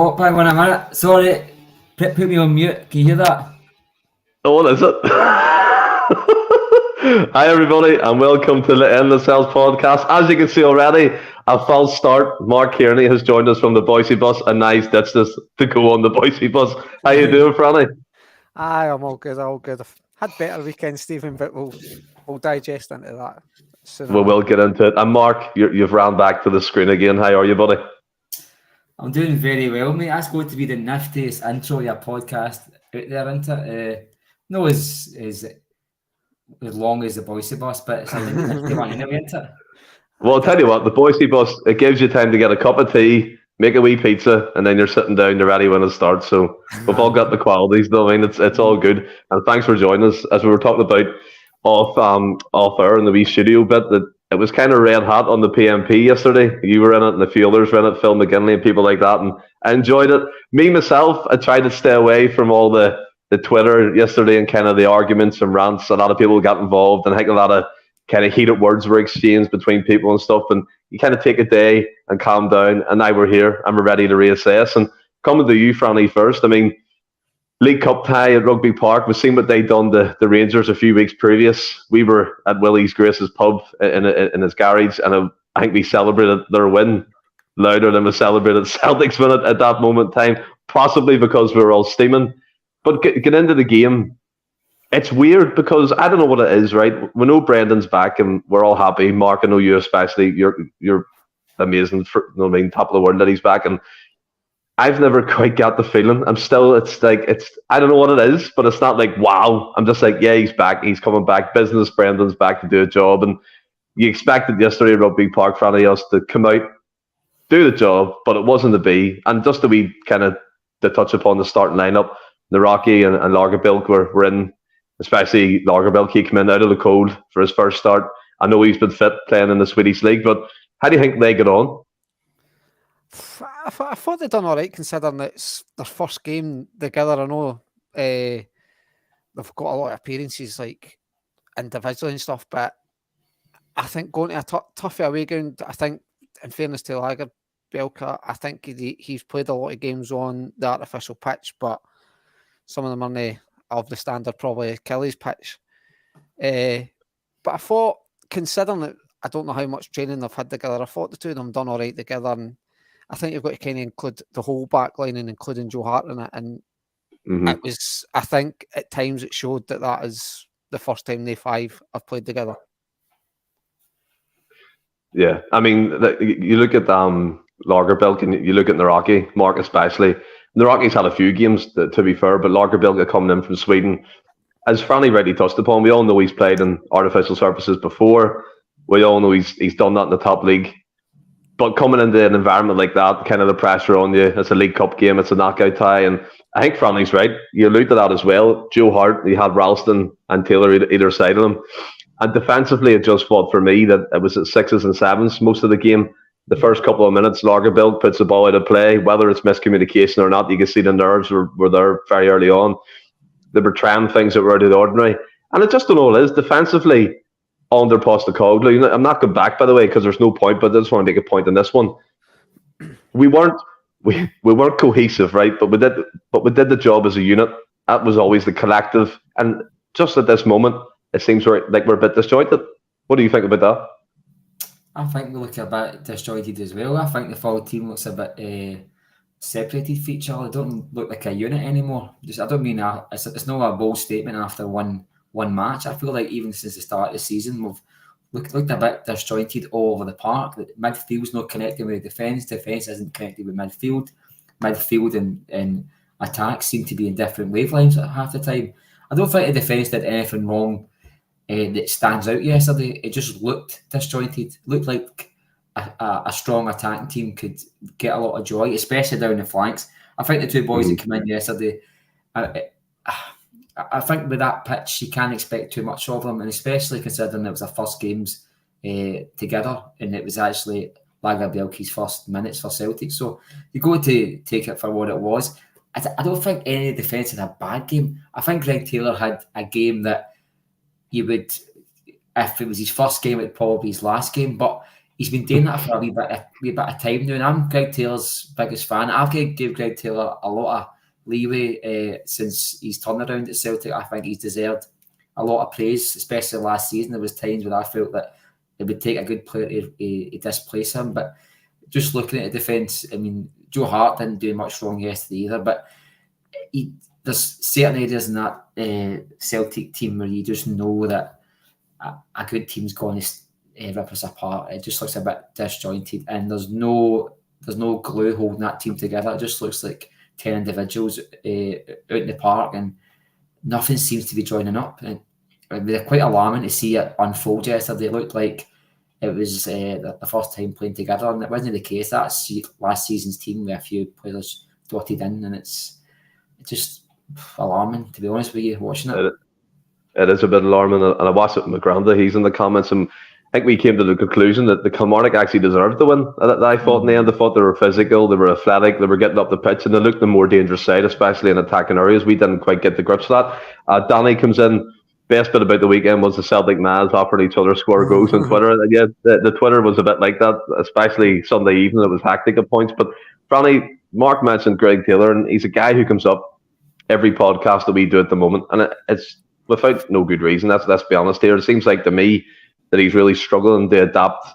Oh, hang on a minute. Sorry. Put me on mute. Can you hear that? Oh, what is it? Hi, everybody, and welcome to the Endless Celts Podcast. As you can see already, a false start. Mark Kearney has joined us from the Boise bus, and now he's ditched us to go on the Boise bus. How you doing, Franny? Aye, I'm all good. I've had better weekends, Stephen, but we'll digest into that soon. We will get into it. And Mark, you've ran back to the screen again. How are you, buddy? I'm doing very well, mate. That's going to be the niftiest intro to a podcast out there, isn't it? No, as long as the Boise bus, but it's a nifty one anyway, isn't it? Well, I'll tell you what, the Boise bus, it gives you time to get a cup of tea, make a wee pizza, and then you're sitting down, you're ready when it starts. So we've all got the qualities, though. I mean, it's all good. And thanks for joining us. As we were talking about off air in the wee studio bit, that it was kind of red hot on the PMP yesterday. You were in it, and a few others were in it, Phil McGinley and people like that, and I enjoyed it. Me, myself, I tried to stay away from all the Twitter yesterday and kind of the arguments and rants. A lot of people got involved, and I think a lot of kind of heated words were exchanged between people and stuff, and you kind of take a day and calm down, and now we're here and we're ready to reassess. And coming to you, Franny, first, I mean, League Cup tie at Rugby Park, we've seen what they done to the Rangers a few weeks previous. We were at Willie's Grace's pub in his garage, and I think we celebrated their win louder than we celebrated Celtic's win at that moment in time, possibly because we were all steaming. But get into the game. It's weird because I don't know what it is, right? We know Brendan's back and we're all happy. Mark, I know you especially. You're amazing for, you know what I mean, top of the world that he's back. And I've never quite got the feeling. I don't know what it is, but it's not like, wow. I'm just like, yeah, he's back. He's coming back. Business, Brendan's back to do a job. And you expected yesterday at Rugby Park for anybody else to come out, do the job, but it wasn't to be. And just to touch upon the starting lineup, the Rocky and Lagerbilk were in, especially Lagerbilk. He came in out of the cold for his first start. I know he's been fit playing in the Swedish League, but how do you think they get on? I thought they'd done all right considering it's their first game together. I know they've got a lot of appearances like individually and stuff, but I think going to a tough away ground, I think in fairness to Lagerbilk, I think he's played a lot of games on the artificial pitch, but some of them are of the standard, probably Achilles pitch. But I thought, considering that I don't know how much training they've had together, I thought the two of them done all right together. And I think you've got to kind of include the whole back line and including Joe Hart in it. And it was, I think at times it showed that is the first time they five have played together. Yeah, I mean, you look at Lagerbilk and you look at Naraki, Mark especially. Naraki's had a few games, to be fair, but Lagerbilk coming in from Sweden. As Franny already touched upon, we all know he's played in artificial surfaces before. We all know he's done that in the top league. But coming into an environment like that, kind of the pressure on you, it's a League Cup game, it's a knockout tie, and I think Franny's right. You allude to that as well. Joe Hart, he had Ralston and Taylor either side of him. And defensively, it just fought for me that it was at 6s and 7s most of the game. The first couple of minutes, Lagerbilk puts the ball out of play, whether it's miscommunication or not. You can see the nerves were there very early on. They were trying things that were out of the ordinary. And I just don't know what it is. Defensively, under Postecoglou, I'm not going back, by the way, because there's no point, but I just want to make a point on this one. We weren't cohesive, right? But we did the job as a unit. That was always the collective. And just at this moment, it seems like we're a bit disjointed. What do you think about that? I think we look a bit disjointed as well. I think the full team looks a bit separated from each other. They don't look like a unit anymore. I don't mean it's not a bold statement after one match. I feel like even since the start of the season, we've looked a bit disjointed all over the park. Midfield's not connecting with defence. Defence isn't connected with midfield. Midfield and attack seem to be in different wavelengths at half the time. I don't think the defence did anything wrong that stands out yesterday. It just looked disjointed. Looked like a strong attacking team could get a lot of joy, especially down the flanks. I think the two boys that came in yesterday, I think with that pitch, you can't expect too much of them, and especially considering it was their first games together, and it was actually Lagerbilk's first minutes for Celtic. So you go to take it for what it was. I don't think any defence had a bad game. I think Greg Taylor had a game that you would, if it was his first game, it'd probably be his last game. But he's been doing that for a wee bit of time now, and I'm Greg Taylor's biggest fan. I've gave Greg Taylor a lot of leeway since he's turned around at Celtic. I think he's deserved a lot of praise, especially last season. There was times when I felt that it would take a good player to displace him, but just looking at the defence, I mean, Joe Hart didn't do much wrong yesterday either, but there's certain areas in that Celtic team where you just know that a good team's going to rip us apart. It just looks a bit disjointed, and there's no glue holding that team together. It just looks like 10 individuals out in the park, and nothing seems to be joining up. And it was quite alarming to see it unfold yesterday. It looked like it was the first time playing together, and it wasn't the case. That's last season's team with a few players dotted in, and it's just alarming, to be honest with you, watching it. It is a bit alarming, and I watched it with McGregor. He's in the comments, and I think we came to the conclusion that the Kilmarnock actually deserved the win. I thought in the end, I thought they were physical, they were athletic, they were getting up the pitch, and they looked the more dangerous side, especially in attacking areas. We didn't quite get the grips of that. Danny comes in. Best bit about the weekend was the Celtic Maz offering each other score goals on Twitter. And yeah, the Twitter was a bit like that, especially Sunday evening. It was hectic at points. But Franny, Mark mentioned Greg Taylor, and he's a guy who comes up every podcast that we do at the moment, and it's without no good reason. Let's be honest here. It seems like to me that he's really struggling to adapt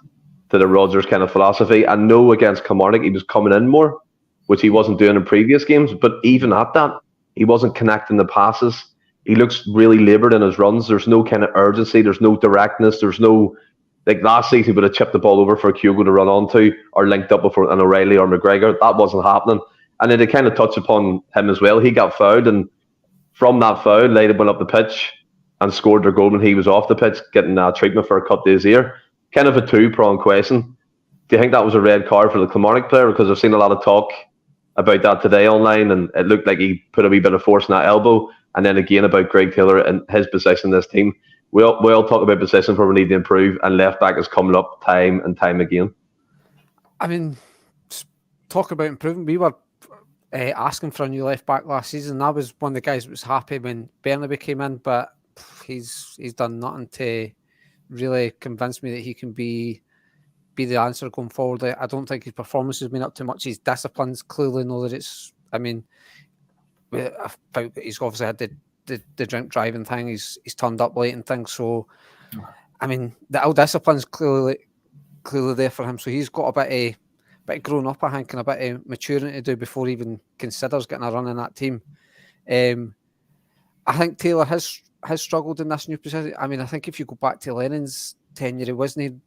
to the Rodgers kind of philosophy. I know against Kilmarnock he was coming in more, which he wasn't doing in previous games, but even at that, he wasn't connecting the passes. He looks really laboured in his runs. There's no kind of urgency. There's no directness. There's no, like last season, he would have chipped the ball over for Kyogo to run onto or linked up with an O'Reilly or McGregor. That wasn't happening. And then to kind of touch upon him as well, he got fouled, and from that foul, Leiden went up the pitch and scored their goal when he was off the pitch, getting treatment for a cut to his ear. Kind of a two-pronged question. Do you think that was a red card for the Kilmarnock player? Because I've seen a lot of talk about that today online, and it looked like he put a wee bit of force in that elbow. And then again about Greg Taylor and his position in this team. We all talk about positions where we need to improve, and left back is coming up time and time again. I mean, talk about improvement. We were asking for a new left back last season. I was one of the guys that was happy when Bernabei came in, but he's done nothing to really convince me that he can be the answer going forward. I don't think his performance has been up to much. His disciplines clearly know that it's. I mean, he's obviously had the drink driving thing. He's turned up late and things. So, I mean, the old discipline's clearly there for him. So he's got a bit of grown up, I think, and a bit of maturing to do before he even considers getting a run in that team. I think Taylor has struggled in this new position. I mean, I think if you go back to Lennon's tenure, he wasn't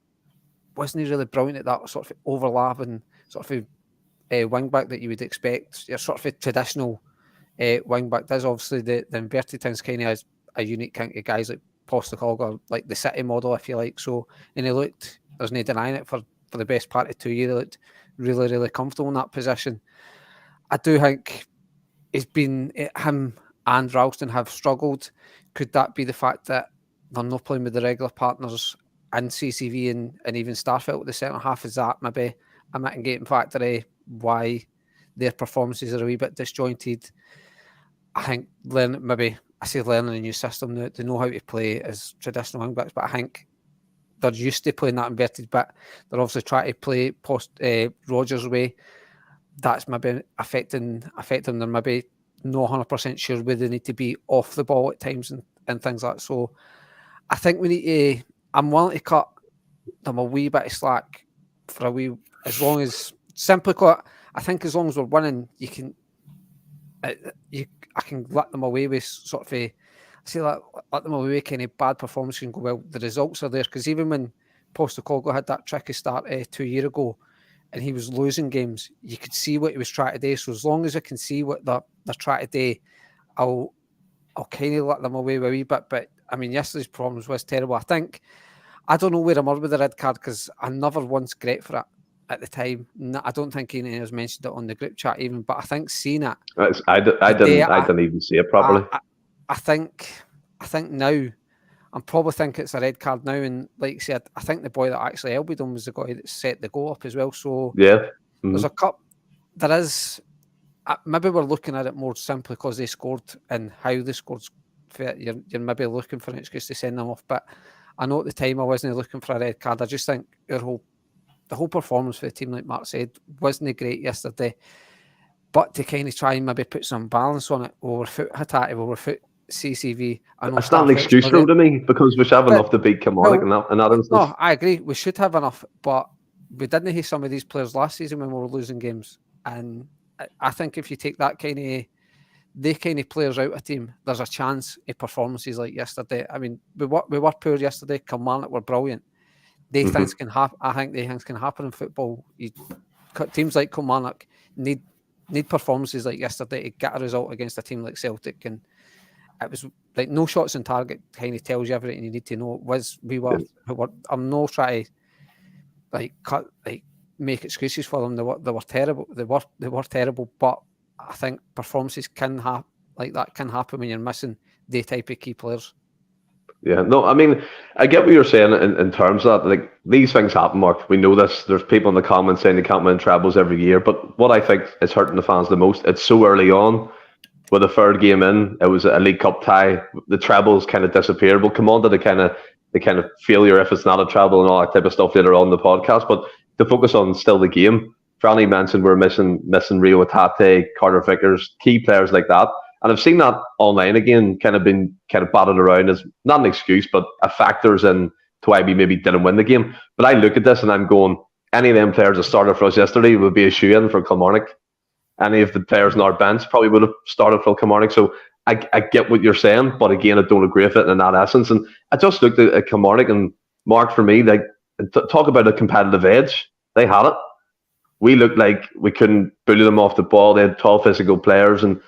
really brilliant at that sort of overlapping sort of wing back that you would expect. Your sort of a traditional wing back. There's obviously the inverted things kind of has a unique kind of guys like Postecoglou, like the City model, if you like. So, and he looked, there's no denying it, for the best part of 2 years, he looked really, really comfortable in that position. I do think it's been him and Ralston have struggled. Could that be the fact that they're not playing with the regular partners and CCV and even Starfelt with the centre half? Is that maybe a mitigating factor why their performances are a wee bit disjointed? I think learning a new system, they know how to play as traditional wing backs, but I think they're used to playing that inverted bit. They're obviously trying to play Rodgers' way. That's maybe affecting them. They're maybe not 100% sure where they need to be off the ball at times and things like that. So I think we need to, I'm willing to cut them a wee bit of slack for a wee, as long as, simply cut, I think as long as we're winning, you can, I can let them away with sort of let them away with kind of bad performance and go, well, the results are there. Because even when Postecoglou had that tricky start 2 years ago and he was losing games, you could see what he was trying to do. So as long as I can see what they're trying to do, I'll kind of let them away with a wee bit. But I mean, yesterday's performance was terrible. I don't know where I'm at with the red card, because I never once great for it at the time. No, I don't think anyone has mentioned it on the group chat even, but I think seeing it, I didn't even see it properly. I think now, I'm probably thinking it's a red card now, and like I said, I think the boy that actually elbowed him was the guy that set the goal up as well. So yeah, there's a cup. There is, maybe we're looking at it more simply because they scored and how they scored. You're maybe looking for an excuse to send them off, but I know at the time I wasn't looking for a red card. I just think our whole the whole performance for the team, like Mark said, wasn't great yesterday. But to kind of try and maybe put some balance on it, overfoot Hattati, overfoot CCV. It's not an excuse though to me, because we should have enough to beat Kilmarnock in that instance. No, I agree. We should have enough, but we didn't have some of these players last season when we were losing games. And I think if you take that kind of players out of team, there's a chance of performances like yesterday. I mean, we were poor yesterday. Kilmarnock were brilliant. Things can happen. I think things can happen in football. Teams like Kilmarnock need performances like yesterday to get a result against a team like Celtic, and it was like no shots on target. Kind of tells you everything you need to know. I'm not trying to make excuses for them. They were terrible. They were terrible. But I think performances can happen when you're missing the type of key players. Yeah, no, I mean, I get what you're saying in terms of that. Like, these things happen, Mark. We know this. There's people in the comments saying they can't win trebles every year. But what I think is hurting the fans the most, it's so early on. With the third game in, it was a League Cup tie. The trebles kind of disappeared. We'll come on to the kind of failure if it's not a treble and all that type of stuff later on in the podcast. But to focus on still the game, Franny mentioned we're missing Rio Hattati, Carter Vickers, key players like that. And I've seen that online again, kind of batted around as not an excuse, but a factors in to why we maybe didn't win the game. But I look at this and I'm going, any of them players that started for us yesterday would be a shoe-in for Kilmarnock. Any of the players in our bench probably would have started for Kilmarnock. So I get what you're saying, but again, I don't agree with it in that essence. And I just looked at Kilmarnock, and Mark, for me, talk about a competitive edge. They had it. We looked like we couldn't bully them off the ball. They had 12 physical players, and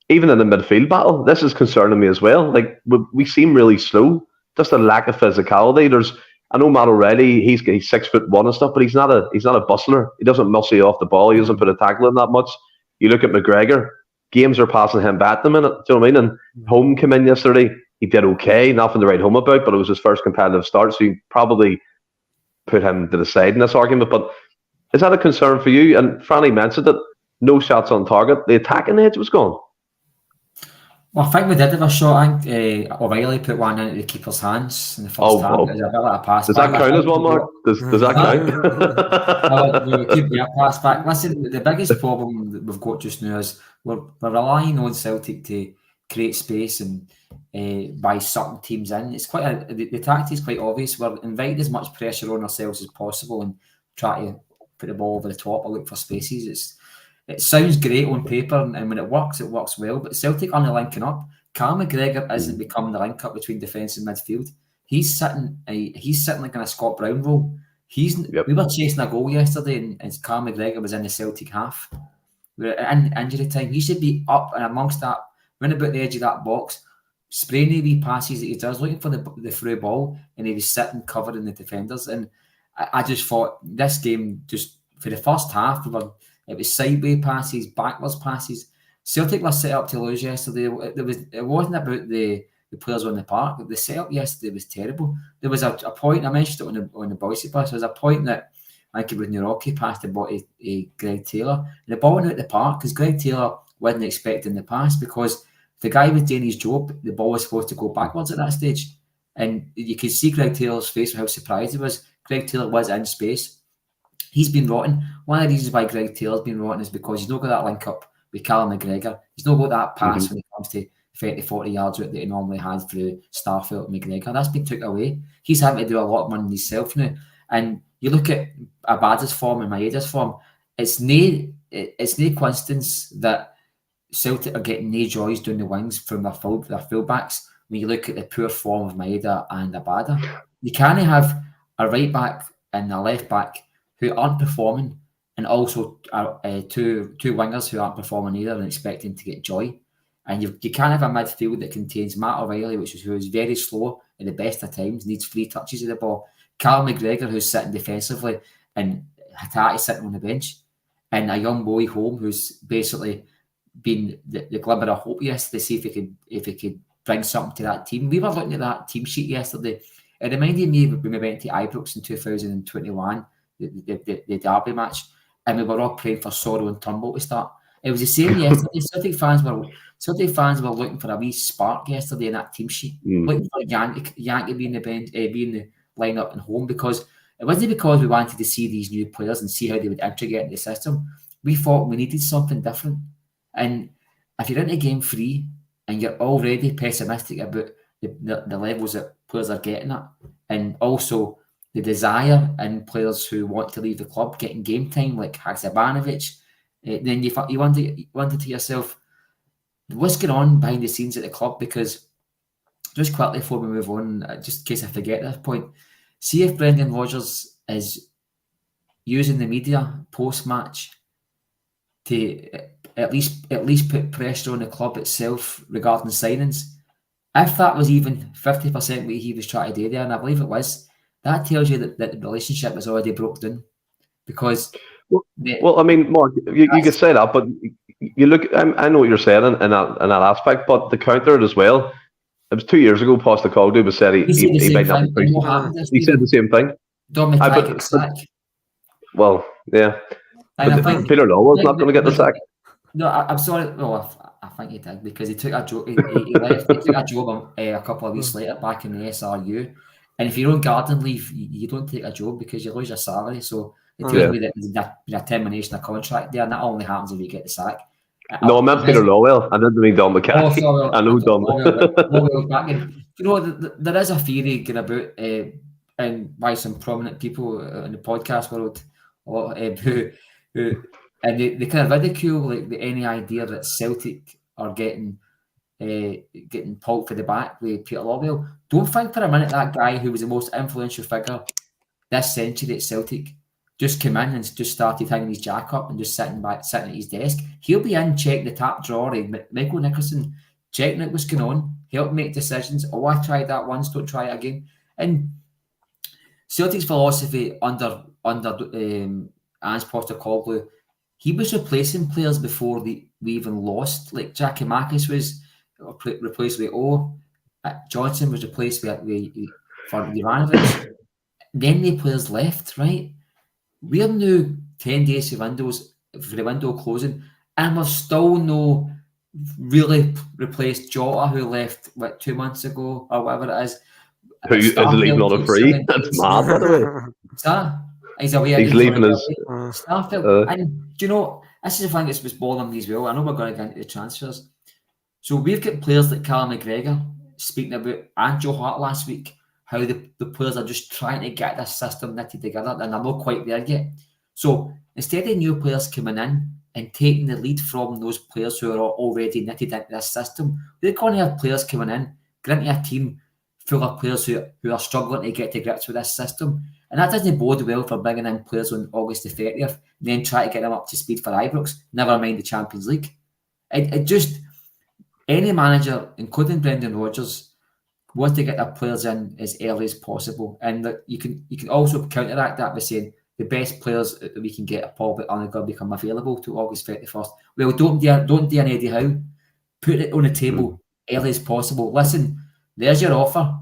even in the midfield battle, this is concerning me as well. Like, we seem really slow. Just a lack of physicality. I know Matt O'Reilly, he's 6'1" and stuff, but he's not a bustler. He doesn't muscle you off the ball. He doesn't put a tackle in that much. You look at McGregor, games are passing him back at the minute. Do you know what I mean? And Home came in yesterday. He did okay, nothing to write home about, but it was his first competitive start, so you probably put him to the side in this argument. But is that a concern for you? And Franny mentioned it, no shots on target. The attacking edge was gone. Well, I think we did have a shot. I think O'Reilly put one into the keeper's hands in the first half. It was a bit like a pass Does back. That count as well, Mark? Does that count? We keep the pass back. Listen, the biggest problem that we've got just now is we're relying on Celtic to create space and by sucking teams in. It's the tactic is quite obvious. We're inviting as much pressure on ourselves as possible and try to put the ball over the top or look for spaces. It sounds great on paper, and when it works well. But Celtic aren't linking up. Carl McGregor isn't becoming the link up between defence and midfield. He's sitting like in a Scott Brown role. We were chasing a goal yesterday, and Carl McGregor was in the Celtic half. We're in injury time. He should be up and amongst that, running about the edge of that box, spraying the wee passes that he does, looking for the through ball, and he was sitting covered in the defenders. And I just thought this game, just for the first half, it was sideways passes, backwards passes. Celtic were set up to lose yesterday. It wasn't about the players on the park. The setup yesterday was terrible. There was a point, I mentioned it on the Bhoys bus, there was a point that I think it was Nurocki passed the ball to Greg Taylor. And the ball went out the park because Greg Taylor wasn't expecting the pass, because the guy was doing his job. The ball was supposed to go backwards at that stage. And you could see Greg Taylor's face, how surprised he was. Greg Taylor was in space. He's been rotten. One of the reasons why Greg Taylor's been rotten is because he's not got that link up with Callum McGregor. He's not got that pass when it comes to 30-40 yards that he normally had through Starfelt and McGregor. That's been took away. He's having to do a lot of running himself now. And you look at Abada's form and Maeda's form, it's no coincidence that Celtic are getting no joys doing the wings from their fullbacks when you look at the poor form of Maeda and Abada. You can't have a right back and a left back who aren't performing, and also two wingers who aren't performing either and expecting to get joy. And you can't have a midfield that contains Matt O'Reilly, who is very slow at the best of times, needs 3 touches of the ball. Carl McGregor, who's sitting defensively, and Hattati sitting on the bench, and a young boy Home, who's basically been the glimmer of hope yesterday, see if he could bring something to that team. We were looking at that team sheet yesterday. It reminded me when we went to Ibrox in 2021. The derby match, and we were all praying for Sorrow and Turnbull to start. It was the same yesterday. Celtic fans were looking for a wee spark yesterday in that team sheet, looking for Yankee being the bench, being the lineup and Home, because It wasn't because we wanted to see these new players and see how they would integrate into the system. We thought we needed something different. And if you're into game 3 and you're already pessimistic about the levels that players are getting at, and also the desire in players who want to leave the club getting game time, like Haksabanovic, then you wonder to yourself, what's going on behind the scenes at the club? Because just quickly before we move on, just in case I forget this point, see if Brendan Rodgers is using the media post-match to at least put pressure on the club itself regarding signings. If that was even 50% what he was trying to do there, and I believe it was, that tells you that the relationship is already broke down. Because well, I mean, Mark, you could say that, but you look. I know what you're saying in that aspect, but to counter it as well, it was 2 years ago. Postecoglou was said he might not be. He said the same thing. Dominic got sacked. Well, yeah, but Peter Lawwell's not going to get the sack. No, I'm sorry. Well, I think he did, because he took a job. He left. He took a job a couple of weeks later back in the SRU. And if you're on garden leave, you don't take a job because you lose your salary. So it tells me that there's a termination of contract there, and that only happens if you get the sack. No, I meant Peter Lawwell. I didn't mean Don McCarthy. Oh, sorry, I know Don. Lawwell back in. You know, there is a theory going about, and by some prominent people in the podcast world, who and they kind of ridicule like any idea that Celtic are getting pulped for the back with Peter Lawwell. Don't think for a minute that guy who was the most influential figure this century at Celtic just came in and just started hanging his jack up and just sitting at his desk. He'll be in, checking the top drawer, Michael Nicholson, checking out what's going on, help make decisions. Oh, I tried that once, don't try it again. And Celtic's philosophy under Ange Postecoglou, he was replacing players before we even lost. Like Jackie Marcus was replaced with Johnson was replaced with for Juranovic. Then the players left, right? We're now 10 days for the window closing, and we've still no really replaced Jota, who left 2 months ago or whatever it is. Who is leaving on a free? That's mad, by the way. He's away. He's leaving us. And do you know, this is the thing that's bothering me as well. I know we're going to get into the transfers. So we've got players like Callum McGregor speaking about, and Joe Hart last week, how the players are just trying to get this system knitted together, and they're not quite there yet. So instead of new players coming in and taking the lead from those players who are already knitted into this system, we're going to have players coming in, getting a team full of players who are struggling to get to grips with this system. And that doesn't bode well for bringing in players on August the 30th and then try to get them up to speed for Ibrox, never mind the Champions League. It just, any manager, including Brendan Rodgers, wants to get their players in as early as possible. And you can also counteract that by saying the best players that we can get are probably only going to become available to August 31st. Well, don't do an Eddie Howe. Put it on the table early as possible. Listen, there's your offer.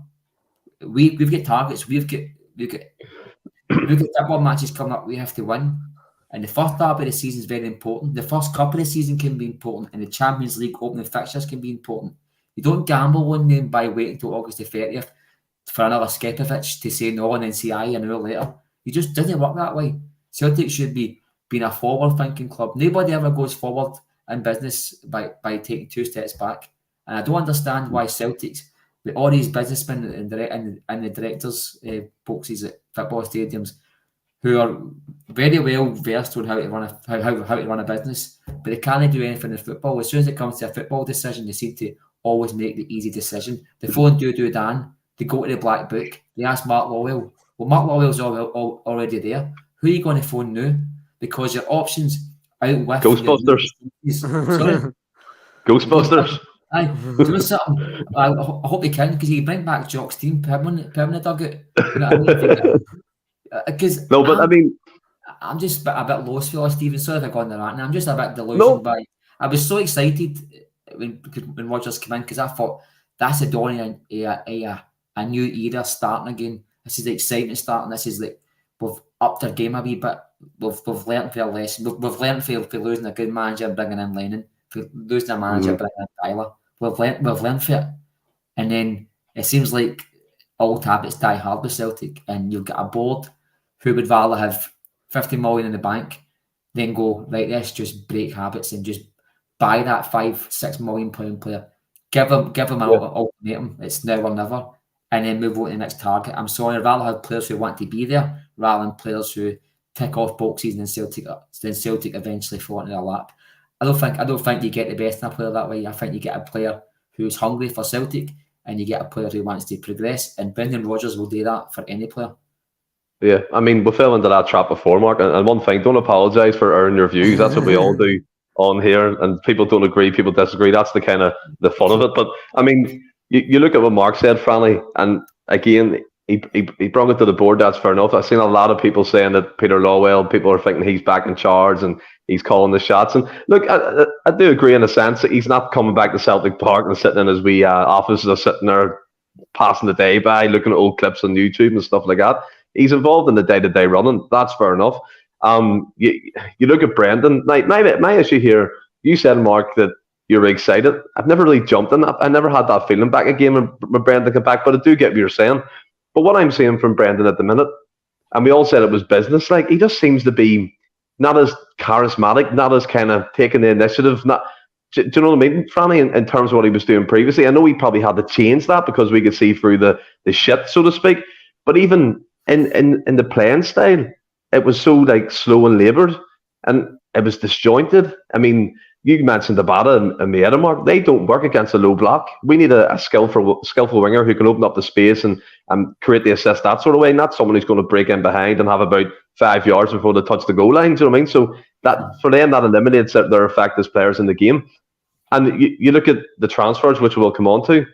We've got targets. We've got football matches coming up we have to win. And the first derby of the season is very important. The first cup of the season can be important, and the Champions League opening fixtures can be important. You don't gamble on them by waiting until August the 30th for another Skepovic to say no and then say aye an hour later. It just doesn't work that way. Celtic should be being a forward-thinking club. Nobody ever goes forward in business by taking 2 steps back. And I don't understand why Celtics, with all these businessmen and the directors' boxes at football stadiums, who are very well versed on how to run a business, but they can't do anything in football. As soon as it comes to a football decision, they seem to always make the easy decision. They phone Dan, they go to the black book, they ask Mark Lawwell. Well, Mark Lawwell's already there. Who are you going to phone now? Because your options outweigh Ghostbusters. Sorry? Ghostbusters. Aye, do something. I hope they can, because he bring back Jock's team, permanent dugout. You know what I mean? Because I'm just a bit lost for Stephen. Sorry if I got on the rant. I'm just a bit delusional by. I was so excited when Rodgers came in, because I thought that's a dawning a new era starting again. This is the excitement starting. This is like we've upped our game a wee bit. We've learnt for a lesson. We've learnt for losing a good manager, bringing in Lennon. For losing a manager, bringing in Tyler. We've learnt for it, and then it seems like old habits die hard with Celtic, and you've got a board who would rather have 50 million in the bank than go, right, let's just break habits and just buy that £5-6 million player, give them an ultimatum, it's now or never, and then move on to the next target. I'm sorry, I'd rather have players who want to be there rather than players who tick off boxes and then Celtic eventually fall into their lap. I don't think you get the best in a player that way. I think you get a player who's hungry for Celtic and you get a player who wants to progress, and Brendan Rodgers will do that for any player. Yeah, I mean, we fell into that trap before, Mark. And one thing, don't apologise for airing your views. That's what we all do on here. And people don't agree, people disagree. That's the kind of the fun of it. But I mean, you look at what Mark said, Franny, and again, he brought it to the board. That's fair enough. I've seen a lot of people saying that Peter Lawwell, people are thinking he's back in charge and he's calling the shots. And look, I do agree in a sense that he's not coming back to Celtic Park and sitting in his wee offices or sitting there passing the day by, looking at old clips on YouTube and stuff like that. He's involved in the day-to-day running. That's fair enough. You look at Brendan. Like my issue here, you said, Mark, that you're excited. I've never really jumped in that. I never had that feeling back again when Brendan came back, but I do get what you're saying. But what I'm seeing from Brendan at the minute, and we all said it was business, like he just seems to be not as charismatic, not as kind of taking the initiative. Do you know what I mean, Franny, in terms of what he was doing previously? I know he probably had to change that because we could see through the shit, so to speak. But even in the playing style, it was so like slow and laboured, and it was disjointed. I mean, you mentioned Abada and Maeda, Mark. They don't work against a low block. We need a skillful winger who can open up the space and create the assist that sort of way. Not someone who's going to break in behind and have about 5 yards before they touch the goal line. Do you know what I mean? So that for them, that eliminates their effect as players in the game. And you look at the transfers, which we'll come on to.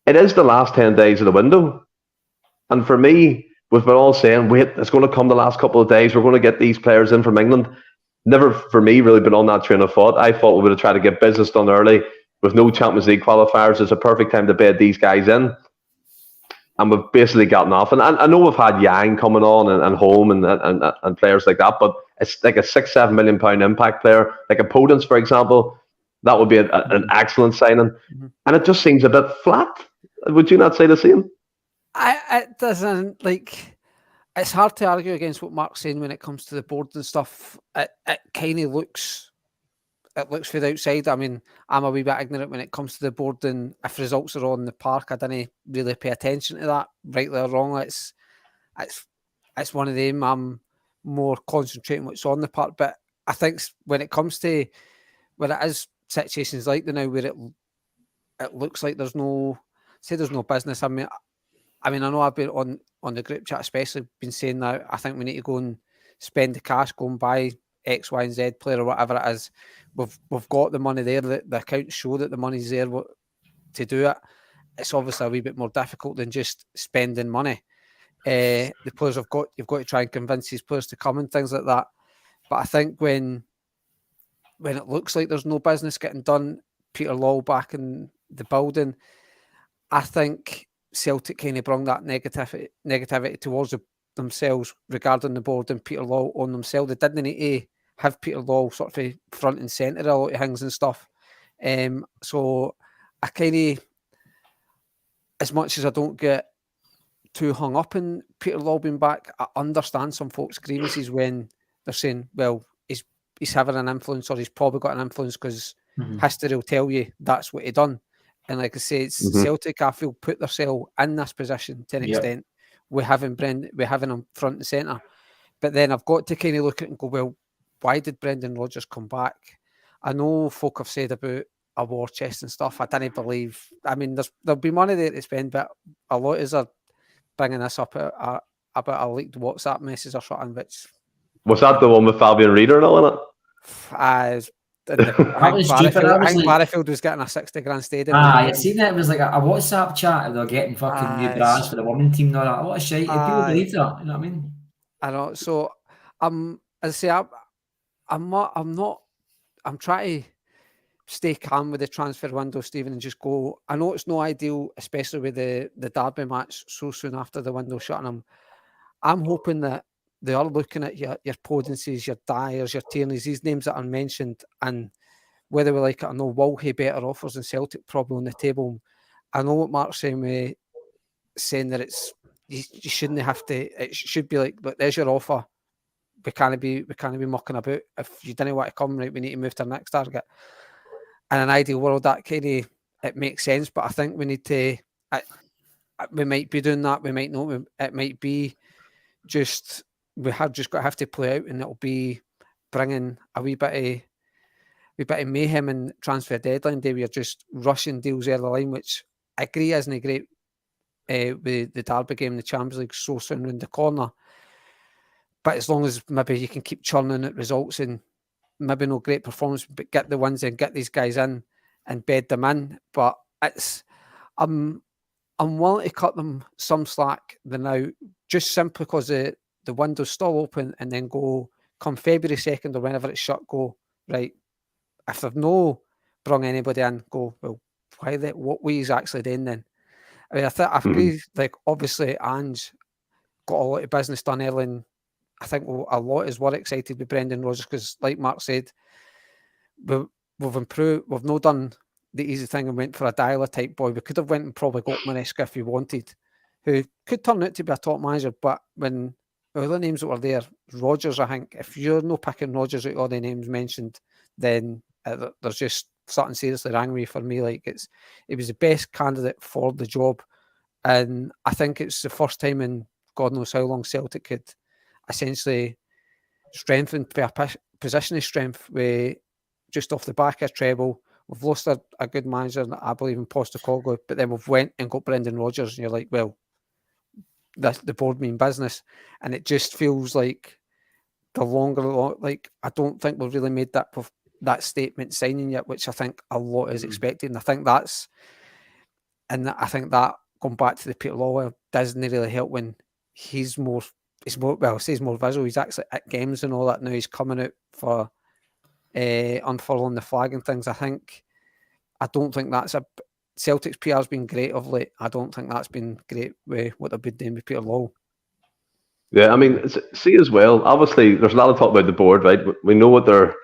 It is the last 10 days of the window. And for me, we've been all saying, wait, it's going to come the last couple of days. We're going to get these players in from England. Never, for me, really been on that train of thought. I thought we would have tried to get business done early with no Champions League qualifiers. It's a perfect time to bed these guys in. And we've basically gotten off. And I know we've had Yang coming on and Home and players like that, but it's like a £6-7 million impact player, like a Podence, for example. That would be an excellent signing. Mm-hmm. And it just seems a bit flat. Would you not say the same? It doesn't, like, it's hard to argue against what Mark's saying when it comes to the board and stuff. It kind of looks for the outside. I mean, I'm a wee bit ignorant when it comes to the board, and if results are on the park, I didn't really pay attention to that, rightly or wrongly. It's one of them. I'm more concentrating what's on the park. But I think when it comes to when it is situations like the now where it looks like there's no business. I mean, I know I've been on the group chat, especially been saying that I think we need to go and spend the cash, go and buy X, Y, and Z player or whatever it is. We've got the money there. The accounts show that the money's there to do it. It's obviously a wee bit more difficult than just spending money. The players you've got to try and convince these players to come and things like that. But I think when it looks like there's no business getting done, Peter Law back in the building, I think Celtic kind of brought that negativity towards themselves regarding the board and Peter Law on themselves. They didn't need to have Peter Law sort of front and centre a lot of things and stuff. So I kind of, as much as I don't get too hung up in Peter Law being back, I understand some folks' grievances when they're saying, well, he's having an influence, or he's probably got an influence because history will tell you that's what he done. And like I say, it's Celtic, I feel, put themselves in this position to an extent. We having him front and centre. But then I've got to kind of look at it and go, well, why did Brendan Rodgers come back? I know folk have said about a war chest and stuff. I didn't believe. I mean, there'll be money there to spend, but a lot is bringing this up about a leaked WhatsApp message or something. Which was that the one with Fabian Reeder and all in it? I think Barrowfield was getting a 60 grand stadium. I seen it. It was like a WhatsApp chat. They were getting fucking new bras for the women team and all that. What a shite. People believe that. You know what I mean? I know. So I'm trying to stay calm with the transfer window, Stephen, and just go. I know it's no ideal, especially with the derby match so soon after the window shutting. I'm hoping that they are looking at your Podences, your Dyers, your Tierneys, these names that are mentioned, and whether we like it or not, will have better offers than Celtic probably on the table. I know what Mark's saying that it's you shouldn't have to. It should be like, but there's your offer. We can't be mucking about. If you didn't want to come, right, we need to move to the next target. In an ideal world, that kind of it makes sense. But I think we need to. We might be doing that. We might not. It might be just we have just got to have to play out, and it'll be bringing a wee bit of mayhem and transfer deadline day. We're just rushing deals early line, which I agree isn't great with the Derby game in the Champions League so soon around the corner. But as long as maybe you can keep churning at results and maybe no great performance, but get the wins and get these guys in and bed them in. But it's I'm willing to cut them some slack now, just simply because the window's still open, and then go come February 2nd or whenever it's shut, go, right, if they've no brung anybody in, go, well, what way is actually doing then? I mean, I agree, like, obviously Ange got a lot of business done early, and I think a lot is we're excited with Brendan Rodgers because, like Mark said, we've improved. We've not done the easy thing and went for a Dialer type boy. We could have went and probably got Maresca if we wanted, who could turn out to be a top manager. But when all the names that were there, Rodgers, I think, if you're not picking Rodgers out of all the names mentioned, then there's just something seriously wrong with you for me. Like, it was the best candidate for the job, and I think it's the first time in God knows how long Celtic could essentially strengthened to a position of strength with just off the back of treble. We've lost a good manager, I believe, in Postecoglou, but then we've went and got Brendan Rodgers, and you're like, well, the board mean business. And it just feels like like, I don't think we've really made that statement signing yet, which I think a lot is expected. And I think that going back to the Peter Lawwell doesn't really help when he's more visual. He's actually at games and all that now. He's coming out for unfurling the flag and things. I don't think that's Celtic's PR has been great of late. I don't think that's been great with what they've been doing with Peter Lawwell. Yeah, I mean, see as well, obviously there's a lot of talk about the board, right? We know what they're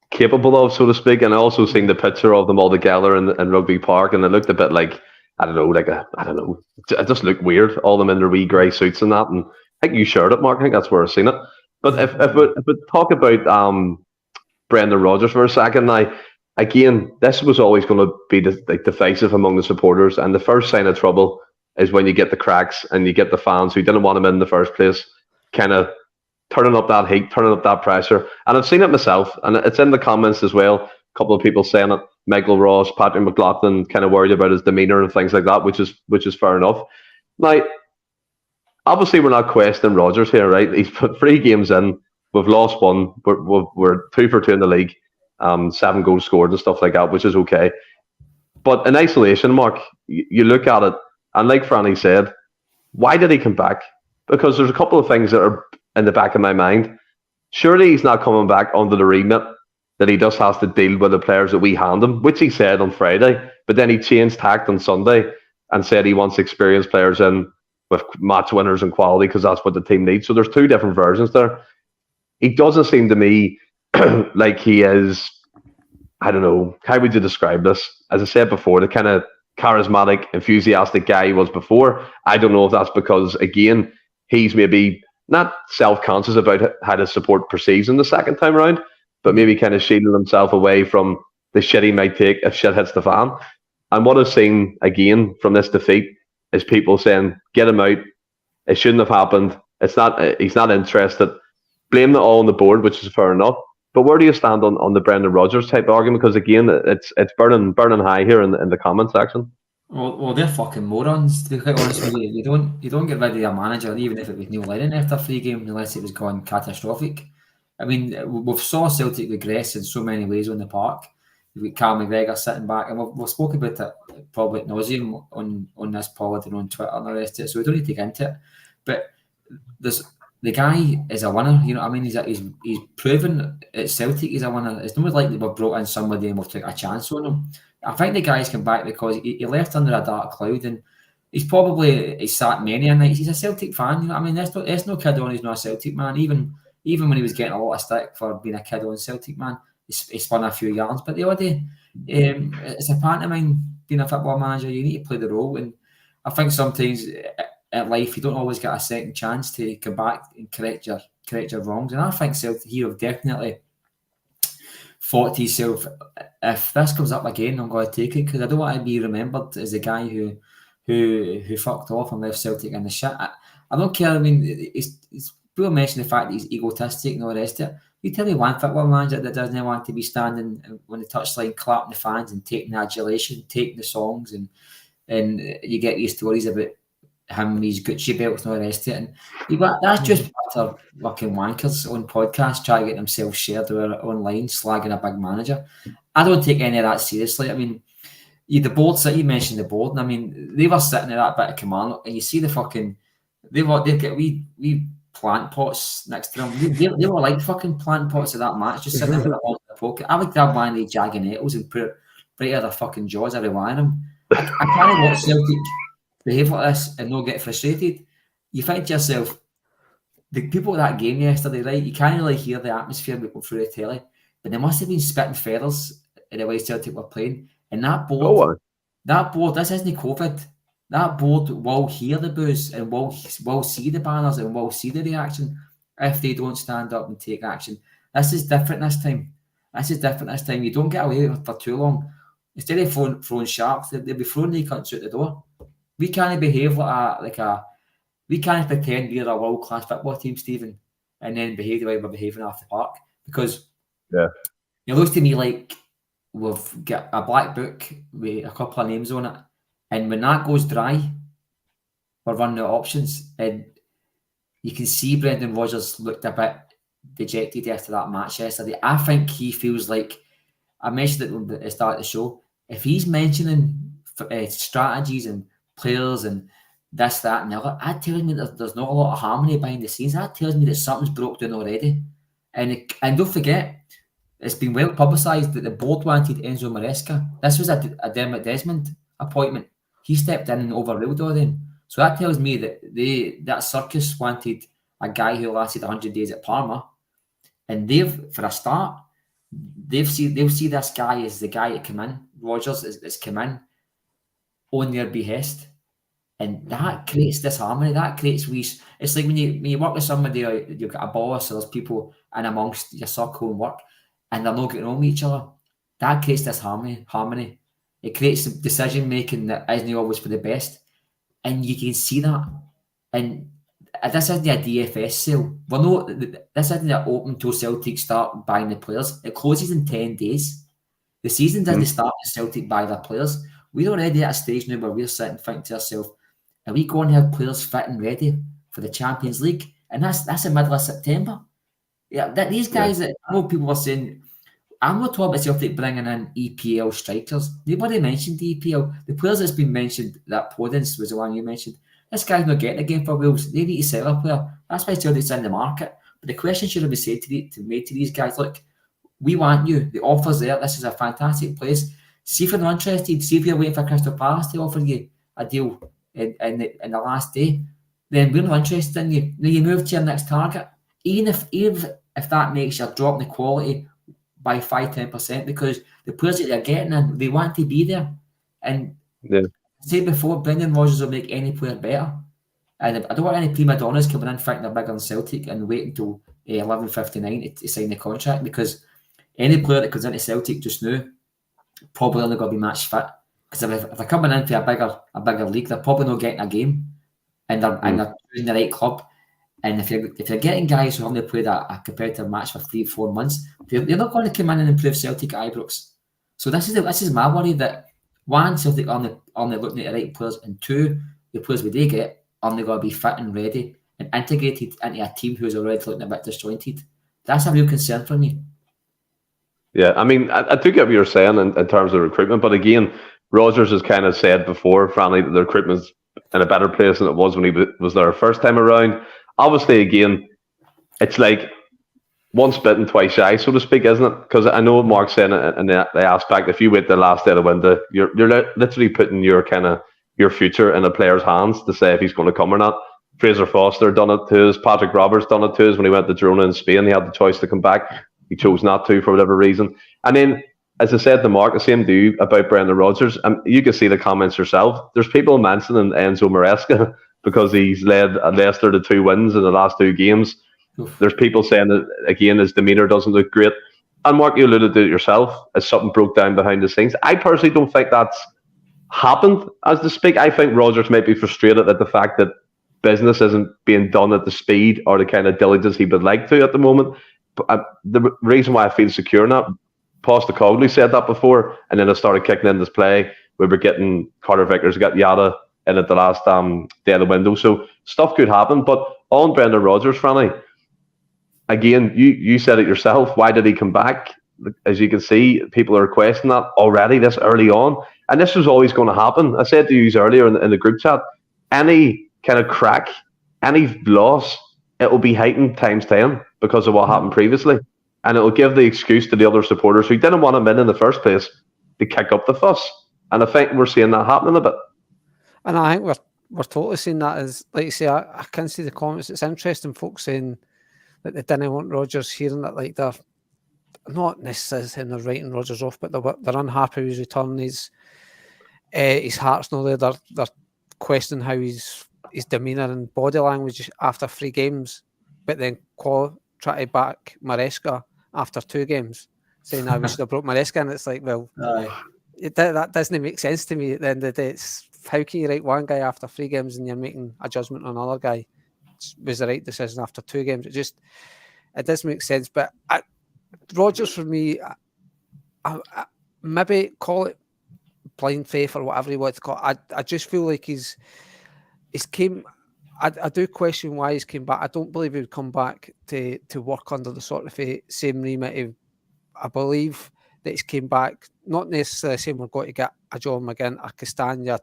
capable of, so to speak, and I also seen the picture of them all together in Rugby Park, and it looked a bit like, I don't know, it just looked weird, all them in their wee grey suits and that, and I think you shared it, Mark. I think that's where I've seen it. But if we talk about Brendan Rodgers for a second now, again, this was always going to be divisive among the supporters, and the first sign of trouble is when you get the cracks and you get the fans who didn't want him in the first place, kind of turning up that heat, turning up that pressure. And I've seen it myself, and it's in the comments as well. A couple of people saying it. Michael Ross, Patrick McLaughlin, kind of worried about his demeanour and things like that, which is fair enough. Now, obviously, we're not questioning Rodgers here, right? He's put 3 games in. We've lost 1. We're 2 for 2 in the league. 7 goals scored and stuff like that, which is okay. But in isolation, Mark, you look at it, and like Franny said, why did he come back? Because there's a couple of things that are in the back of my mind. Surely he's not coming back under the remit that he just has to deal with the players that we hand him, which he said on Friday, but then he changed tact on Sunday and said he wants experienced players in with match winners and quality because that's what the team needs. So there's 2 different versions there. He doesn't seem to me like he is, I don't know, how would you describe this? As I said before, the kind of charismatic, enthusiastic guy he was before. I don't know if that's because, again, he's maybe not self-conscious about how the support perceives him the second time round, but maybe kind of shielding himself away from the shit he might take if shit hits the fan. And what I've seen, again, from this defeat is people saying, get him out. It shouldn't have happened. He's not interested. Blame it all on the board, which is fair enough. But where do you stand on the Brendan Rodgers type argument? Because again, it's burning high here in the comment section. Well, they're fucking morons, to be quite honest with you. You don't get rid of a manager, even if it was Neil Lennon after 3 games, unless it was gone catastrophic. I mean, we've saw Celtic regress in so many ways on the park. You've got Carl McGregor sitting back, and we've spoken about it probably at nauseum on this pod and on Twitter and the rest of it, so we don't need to get into it. But the guy is a winner, you know what I mean? He's proven at Celtic he's a winner. It's not like we've brought in somebody and we've taken a chance on him. I think the guy's come back because he left under a dark cloud, and he's sat many a nights. He's a Celtic fan, you know what I mean? There's no kid on who's not a Celtic man. Even when he was getting a lot of stick for being a kid on Celtic man, he spun a few yards. But the other day, it's a pantomime being a football manager. You need to play the role, and I think sometimes at life, you don't always get a second chance to come back and correct your wrongs. And I think Celtic here have definitely thought to yourself, if this comes up again, I'm going to take it, because I don't want to be remembered as the guy who fucked off and left Celtic in the shit. I don't care. I mean, it's people mention the fact that he's egotistic and all the rest of it. You tell me one football manager that doesn't want to be standing on the touchline, clapping the fans and taking the adulation, taking the songs, and you get these stories about him and his Gucci belts and all the rest of it. And that's just utter fucking wankers on podcasts trying to get themselves shared or online, slagging a big manager. I don't take any of that seriously. I mean, the board, so you mentioned the board, and I mean, they were sitting at that bit of Kilmarnock, and you see the fucking, they've got wee plant pots next to them. They were like fucking plant pots of that match, just sitting there with it in their pocket. I would grab one of the Jaganettos and put it right out of their fucking jaws, every one of them. I can't watch Celtic behave like this and not get frustrated. You think to yourself, the people at that game yesterday, right? You can't really hear the atmosphere through the telly, but they must have been spitting feathers in the way Celtic were playing. And that board, this isn't COVID. That board will hear the boos and will see the banners and will see the reaction if they don't stand up and take action. This is different this time. You don't get away with it for too long. Instead of throwing sharps, they'll be throwing the cunts out the door. We can't behave we can't pretend we're a world-class football team, Stephen, and then behave the way we're behaving off the park. Because it looks to me like we've got a black book with a couple of names on it, and when that goes dry, we're running out of options. And you can see Brendan Rodgers looked a bit dejected after that match yesterday. I think he feels like, I mentioned it at the start of the show, if he's mentioning strategies and players and this, that, and the other, that tells me that there's not a lot of harmony behind the scenes. That tells me that something's broke down already. And don't forget, it's been well publicised that the board wanted Enzo Maresca. This was a Dermot Desmond appointment. He stepped in and overruled all them. So that tells me that that circus wanted a guy who lasted 100 days at Parma. And for a start, they'll see this guy as the guy that come in. Rodgers has come in on their behest. And that creates disharmony. That creates it's like when you work with somebody, or you've got a boss, or there's people in amongst your circle and work, and they're not getting on with each other. That creates harmony. It creates decision making that isn't always for the best. And you can see that. And this isn't a DFS sale. This isn't open till Celtic start buying the players. It closes in 10 days. The season doesn't start until Celtic buy their players. We're already at a stage now where we're sitting thinking to ourselves, are we going to have players fit and ready for the Champions League? And that's the middle of September. Yeah, these guys that I know people were saying, I'm not talking about Celtic bringing in EPL strikers. Nobody mentioned the EPL. The players that's been mentioned, that Podence was the one you mentioned. This guy's not getting a game for Wales. They need to sell a player. That's why Celtic's in the market. But the question should have been said to these guys, look, we want you. The offer's there. This is a fantastic place. See if you're not interested. See if you're waiting for Crystal Palace to offer you a deal in the last day. Then we're not interested in you. Now you move to your next target. Even if that makes you drop the quality by 5-10%, because the players that they're getting in, they want to be there. And say before, Brendan Rodgers will make any player better. And I don't want any prima donnas coming in thinking they're bigger than Celtic and wait until 11:59 to sign the contract, because any player that comes into Celtic just now probably only going to be match fit. Because if they're coming into a bigger league, they're probably not getting a game, and they're choosing the right club. And if you're getting guys who haven't played a competitive match for 3-4 months, they're not going to come in and improve Celtic at Ibrox. So this is my worry, that one, Celtic are only looking at the right players, and two, the players they get are only going to be fit and ready and integrated into a team who's already looking a bit disjointed. That's a real concern for me. Yeah, I mean, I do get what you're saying in terms of recruitment, but again, Rodgers has kind of said before, Franny, that the recruitment's in a better place than it was when he was there first time around. Obviously, again, it's like once bitten, twice shy, so to speak, isn't it? Because I know Mark's saying it in the aspect, if you wait the last day of the window, you're literally putting your future in a player's hands to say if he's going to come or not. Fraser Foster done it to us. Patrick Roberts done it to us when he went to Girona in Spain. He had the choice to come back. He chose not to for whatever reason. And then, as I said to Mark, the same do about Brendan Rodgers. You can see the comments yourself. There's people mentioning Enzo Maresca because he's led Leicester to 2 wins in the last 2 games. Oof. There's people saying that, again, his demeanour doesn't look great. And Mark, you alluded to it yourself, as something broke down behind the scenes. I personally don't think that's happened as to speak. I think Rodgers might be frustrated at the fact that business isn't being done at the speed or the kind of diligence he would like to at the moment. But the reason why I feel secure in that, Postecoglou said that before, and then it started kicking in this play. We were getting Carter Vickers, got Yada in at the last day of the window. So stuff could happen. But on Brendan Rodgers, Franny, again, you said it yourself. Why did he come back? As you can see, people are questioning that already this early on. And this was always going to happen. I said to you earlier in the group chat, any kind of crack, any loss, it will be heightened times 10 because of what happened previously. And it will give the excuse to the other supporters who didn't want him in the first place to kick up the fuss. And I think we're seeing that happening a bit. And I think we're totally seeing that. As, like you say, I can see the comments. It's interesting, folks saying that they didn't want Rodgers, hearing that like they're not necessarily saying they're writing Rodgers off, but they're unhappy with his return. His heart's not there. They're questioning how his demeanour and body language after 3 games, but then try to back Maresca after 2 games, saying we should have brought Maresca, and it's like, well, that doesn't make sense to me. At the end of the day, it's how can you write one guy after 3 games and you're making a judgment on another guy? Was the right decision after 2 games? It does make sense. But Rodgers, for me, I maybe call it blind faith or whatever you want to call it. I just feel like he's came. I do question why he's came back. I don't believe he would come back to work under the sort of same remit. I believe that he's came back, not necessarily saying we're going to get a John McGinn, a Castagna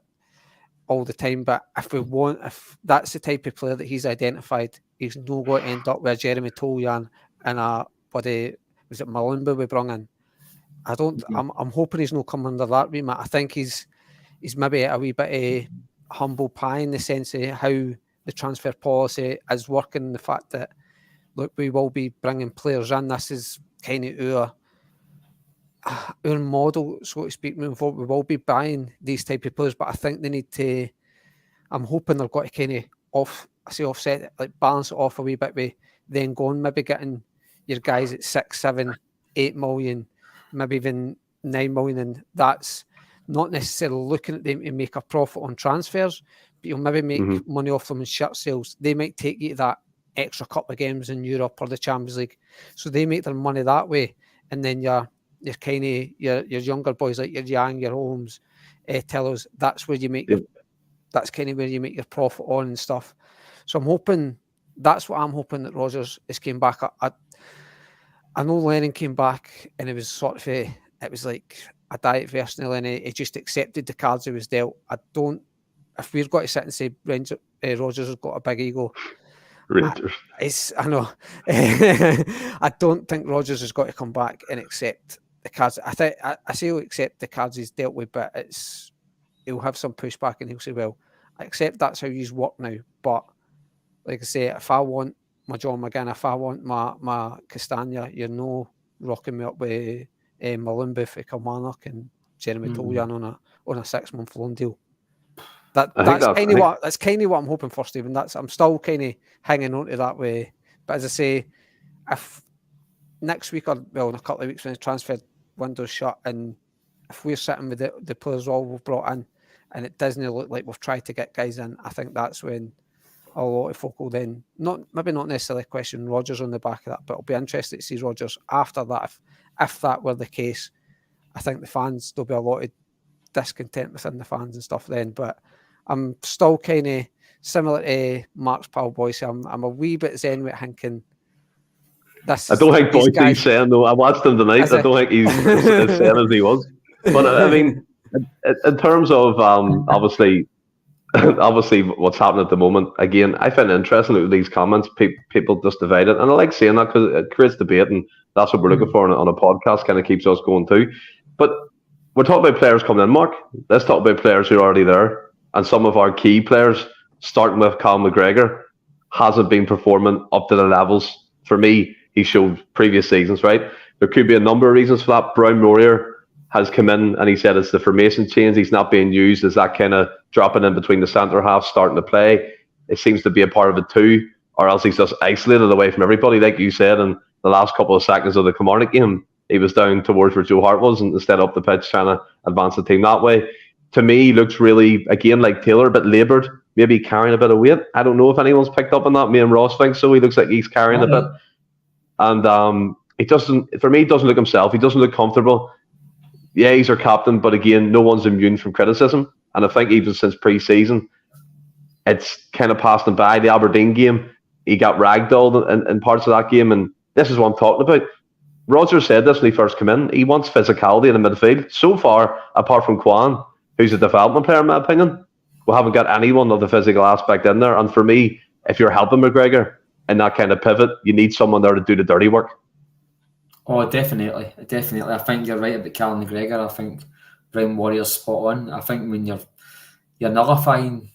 all the time, but if that's the type of player that he's identified, he's not going to end up with a Jeremy Toljan and a buddy, was it Malumba we brought in? I'm hoping he's not come under that remit. I think he's maybe a wee bit humble pie in the sense of how the transfer policy is working. The fact that, look, we will be bringing players in. This is kind of our model, so to speak, moving forward. We will be buying these type of players, but I think they need to. I'm hoping they've got to kind of offset it, like balance it off a wee bit with then going, maybe getting your guys at 6, 7, 8 million, maybe even 9 million, and that's not necessarily looking at them to make a profit on transfers, but you'll maybe make money off them in shirt sales. They might take you to that extra couple of games in Europe or the Champions League, so they make their money that way, and then your kind of your younger boys like your Yang, your Holmes, tell us that's where you make that's kind of where you make your profit on and stuff. So I'm hoping that's what I'm hoping that Rodgers has came back. I know Lennon came back and it was sort of it was like a diet version of Lennon. He just accepted the cards he was dealt. If we've got to sit and say Rodgers has got a big ego, I know. I don't think Rodgers has got to come back and accept the cards. I say he'll accept the cards he's dealt with, but he'll have some pushback and he'll say, well, I accept that's how you work now. But like I say, if I want my John McGinn, if I want my Castagna, you're no rocking me up with Malumba for Kilmarnock and Jeremy Toljan on a 6-month loan deal. That's kind of what I'm hoping for, Stephen. I'm still kind of hanging on to that way. But as I say, if next week or in a couple of weeks when the transfer window's shut, and if we're sitting with the players all we've brought in, and it doesn't look like we've tried to get guys in, I think that's when a lot of folk will then maybe not necessarily question Rodgers on the back of that, but it'll be interesting to see Rodgers after that. If that were the case, I think the fans, there'll be a lot of discontent within the fans and stuff then. But I'm still kind of similar to Mark's pal Bhoys. I'm a wee bit zen with thinking. I don't think Bhoys is saying though. I watched him tonight. I don't think he's as saying as he was. But I mean, in terms of obviously what's happening at the moment, again, I find it interesting with these comments. People just divide it, and I like seeing that because it creates debate, and that's what we're looking for on a podcast. Kind of keeps us going too. But we're talking about players coming in, Mark. Let's talk about players who are already there, and some of our key players, starting with McGregor, hasn't been performing up to the levels for me he showed previous seasons. Right, there could be a number of reasons for that. Brown Warrior has come in and he said it's the formation change. He's not being used as that kind of dropping in between the centre half, starting to play. it seems to be a part of it too, or else he's just isolated away from everybody, like you said. In the last couple of seconds of the Kilmarnock game, he was down towards where Joe Hart was, and instead up the pitch trying to advance the team that way. To me, he looks really, again, like Taylor, a bit laboured, maybe carrying a bit of weight. I don't know if anyone's picked up on that. Me and Ross think so. He looks like he's carrying a bit. And he doesn't, for me, he doesn't look himself. He doesn't look comfortable. Yeah, he's our captain, but again, no one's immune from criticism. And I think even since pre-season, it's kind of passed him by. The Aberdeen game, he got ragdolled in parts of that game, and this is what I'm talking about. Rodgers said this when he first came in. He wants physicality in the midfield. So far, apart from Kwan, who's a development player in my opinion, we haven't got anyone of the physical aspect in there. And for me, if you're helping McGregor in that kind of pivot, you need someone there to do the dirty work. Oh, definitely. I think you're right about Callum McGregor. I think Brown Warrior's spot on. I think when you're nullifying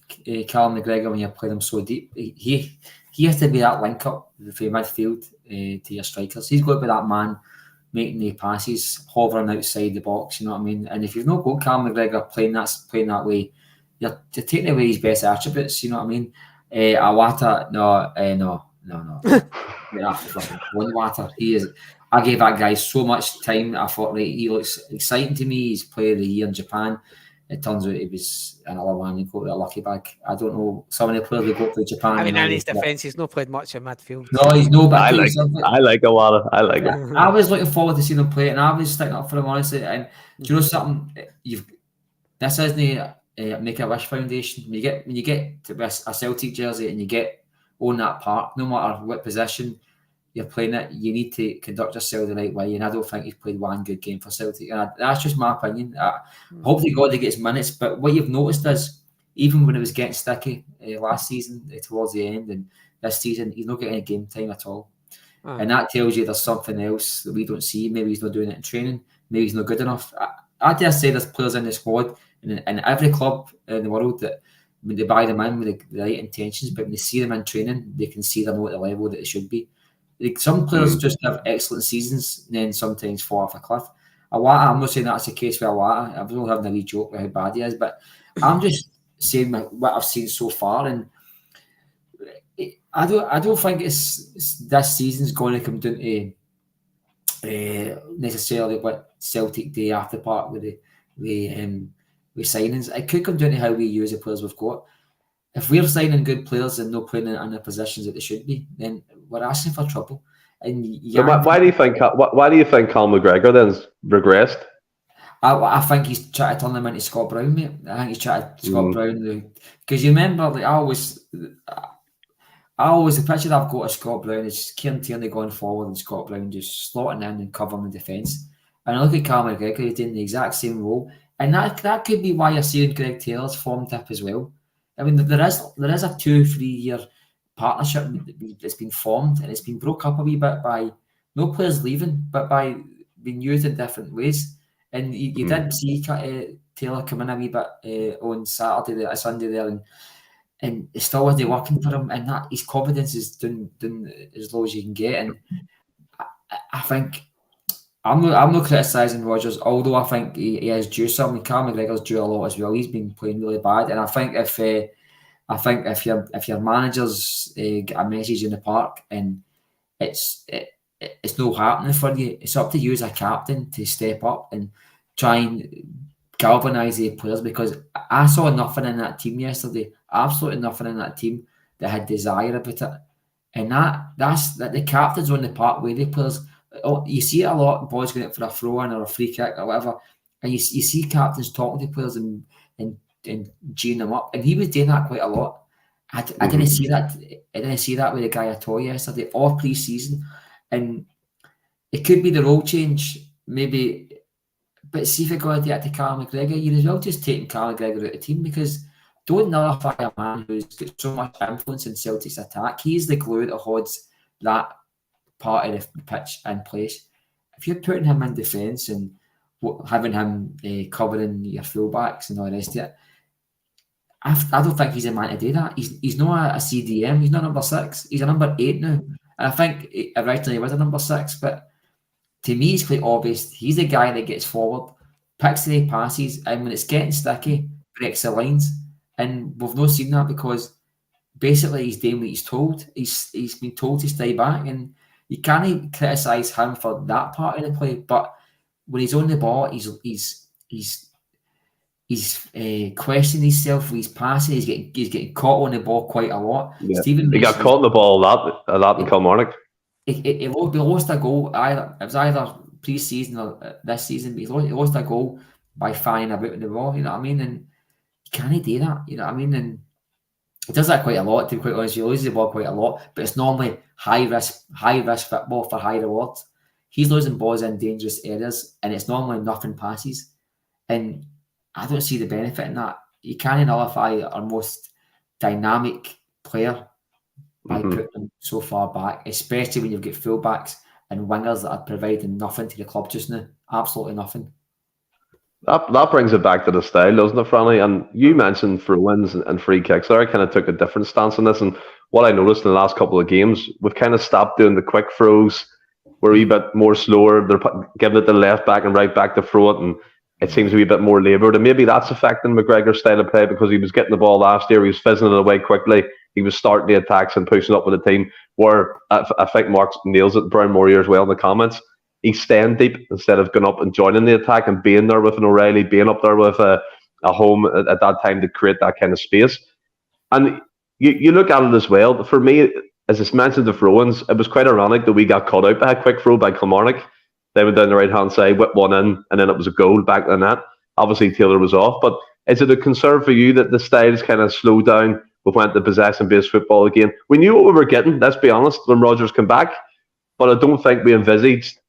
Callum McGregor when you're playing him so deep, he has to be that link up for midfield to your strikers. He's got to be that man making the passes, hovering outside the box. You know what I mean? And if you've not got Callum McGregor playing that way, you're taking away his best attributes. You know what I mean? Awata, no. Water. He is. I gave that guy so much time. I thought, right, he looks exciting to me. He's player of the year in Japan. It turns out he was another one who got a lucky bag. I don't know. Some of the players that go to Japan. I mean, in his defence, he's not played much in midfield. No, he's no. But I like Awada. I like it. I was looking forward to seeing him play, and I was sticking up for him honestly. And do you know something? This isn't Make a Wish Foundation. When you get to a Celtic jersey and you get on that park, no matter what position you're playing it, you need to conduct yourself the right way. And I don't think he's played one good game for Celtic. And that's just my opinion. Hopefully God he gets minutes. But what you've noticed is, even when it was getting sticky last season towards the end, and this season, he's not getting any game time at all. And that tells you there's something else that we don't see. Maybe he's not doing it in training. Maybe he's not good enough. I dare say there's players in the squad and in every club in the world that when they buy them in with the right intentions, but when they see them in training, they can see them at the level that they should be. Like some players just have excellent seasons and then sometimes fall off a cliff. Awata, I'm not saying that's the case with Awata. I'm not having a wee joke with how bad he is, but I'm just saying what I've seen so far, and I don't think it's this season's going to come down to necessarily what Celtic do after part with the signings. It could come down to how we use the players we've got. If we're signing good players and not playing in the positions that they should be, then we're asking for trouble. And so why do you think Cal McGregor then's regressed? I think he's trying to turn them into Scott Brown, mate. I think he's trying to Scott Brown because you remember, like I always the picture I've got of Scott Brown is Kieran Tierney going forward and Scott Brown just slotting in and covering the defence. And I look at Cal McGregor, he's doing the exact same role, and that could be why you're seeing Greg Taylor's formed up as well. I mean, there is a 2-3 year partnership that's been formed, and it's been broke up a wee bit by no players leaving, but by being used in different ways. And you did see Taylor come in a wee bit on Sunday there, and it still wasn't working for him. And that his confidence is doing as low as you can get. And I think I'm not criticising Rodgers, although I think he is due something. Cal McGregor's due a lot as well. He's been playing really bad, and I think if your managers get a message in the park and it's not happening for you, it's up to you as a captain to step up and try and galvanise the players, because I saw nothing in that team yesterday. Absolutely nothing in that team that had desire about it, and that's the captains on the park with the players. Oh, you see it a lot. Boys going out for a throw-in or a free kick or whatever, and you see captains talking to players and geeing them up, and he was doing that quite a lot. I didn't see that. I didn't see that with the guy at all yesterday or pre-season, and it could be the role change, maybe. But see if you're going to do that to Callum McGregor, you're as well just taking Callum McGregor out of the team, because don't nullify a man who's got so much influence in Celtic's attack. He's the glue that holds that part of the pitch in place. If you're putting him in defence and having him covering your fullbacks and all the rest of it, I don't think he's a man to do that. He's not a CDM. He's not number 6. He's a number 8 now. And I think originally he was a number 6, but to me it's quite obvious he's the guy that gets forward, picks the passes, and when it's getting sticky, breaks the lines. And we've not seen that because basically he's doing what he's told. He's been told to stay back, and you can't criticise him for that part of the play. But when he's on the ball, he's questioning himself with his passing. He's getting caught on the ball quite a lot. Yeah. Stephen He got caught in the ball a lot in Kilmarnock. He lost a goal. It was either pre-season or this season, but he lost a goal by flying about the ball. You know what I mean? And you can't do that. You know what I mean? And he does that quite a lot. To be quite honest, he loses the ball quite a lot. But it's normally high risk football for high rewards. He's losing balls in dangerous areas, and it's normally nothing passes. And I don't see the benefit in that. You can't nullify our most dynamic player by putting them so far back, especially when you've got fullbacks and wingers that are providing nothing to the club just now. Absolutely nothing. That brings it back to the style, doesn't it, Franny? And you mentioned throw-ins and free kicks there. I kind of took a different stance on this. And what I noticed in the last couple of games, we've kind of stopped doing the quick throws. We're a wee bit more slower. They're giving it to left back and right back to throw it. And it seems to be a bit more laboured. And maybe that's affecting McGregor's style of play because he was getting the ball last year. He was fizzing it away quickly. He was starting the attacks and pushing up with the team. Where I think Mark nails it, Brian Moore as well in the comments. He's staying deep instead of going up and joining the attack and being there with an O'Reilly, being up there with a home at that time to create that kind of space. And you look at it as well. For me, as it's mentioned, the throw-ins, it was quite ironic that we got cut out by a quick throw by Kilmarnock. They went down the right-hand side, whipped one in, and then it was a goal back in that. Obviously, Taylor was off. But is it a concern for you that the styles kind of slowed down? We went to possession-based football again. We knew what we were getting, let's be honest, when Rodgers came back. But I don't think we envisaged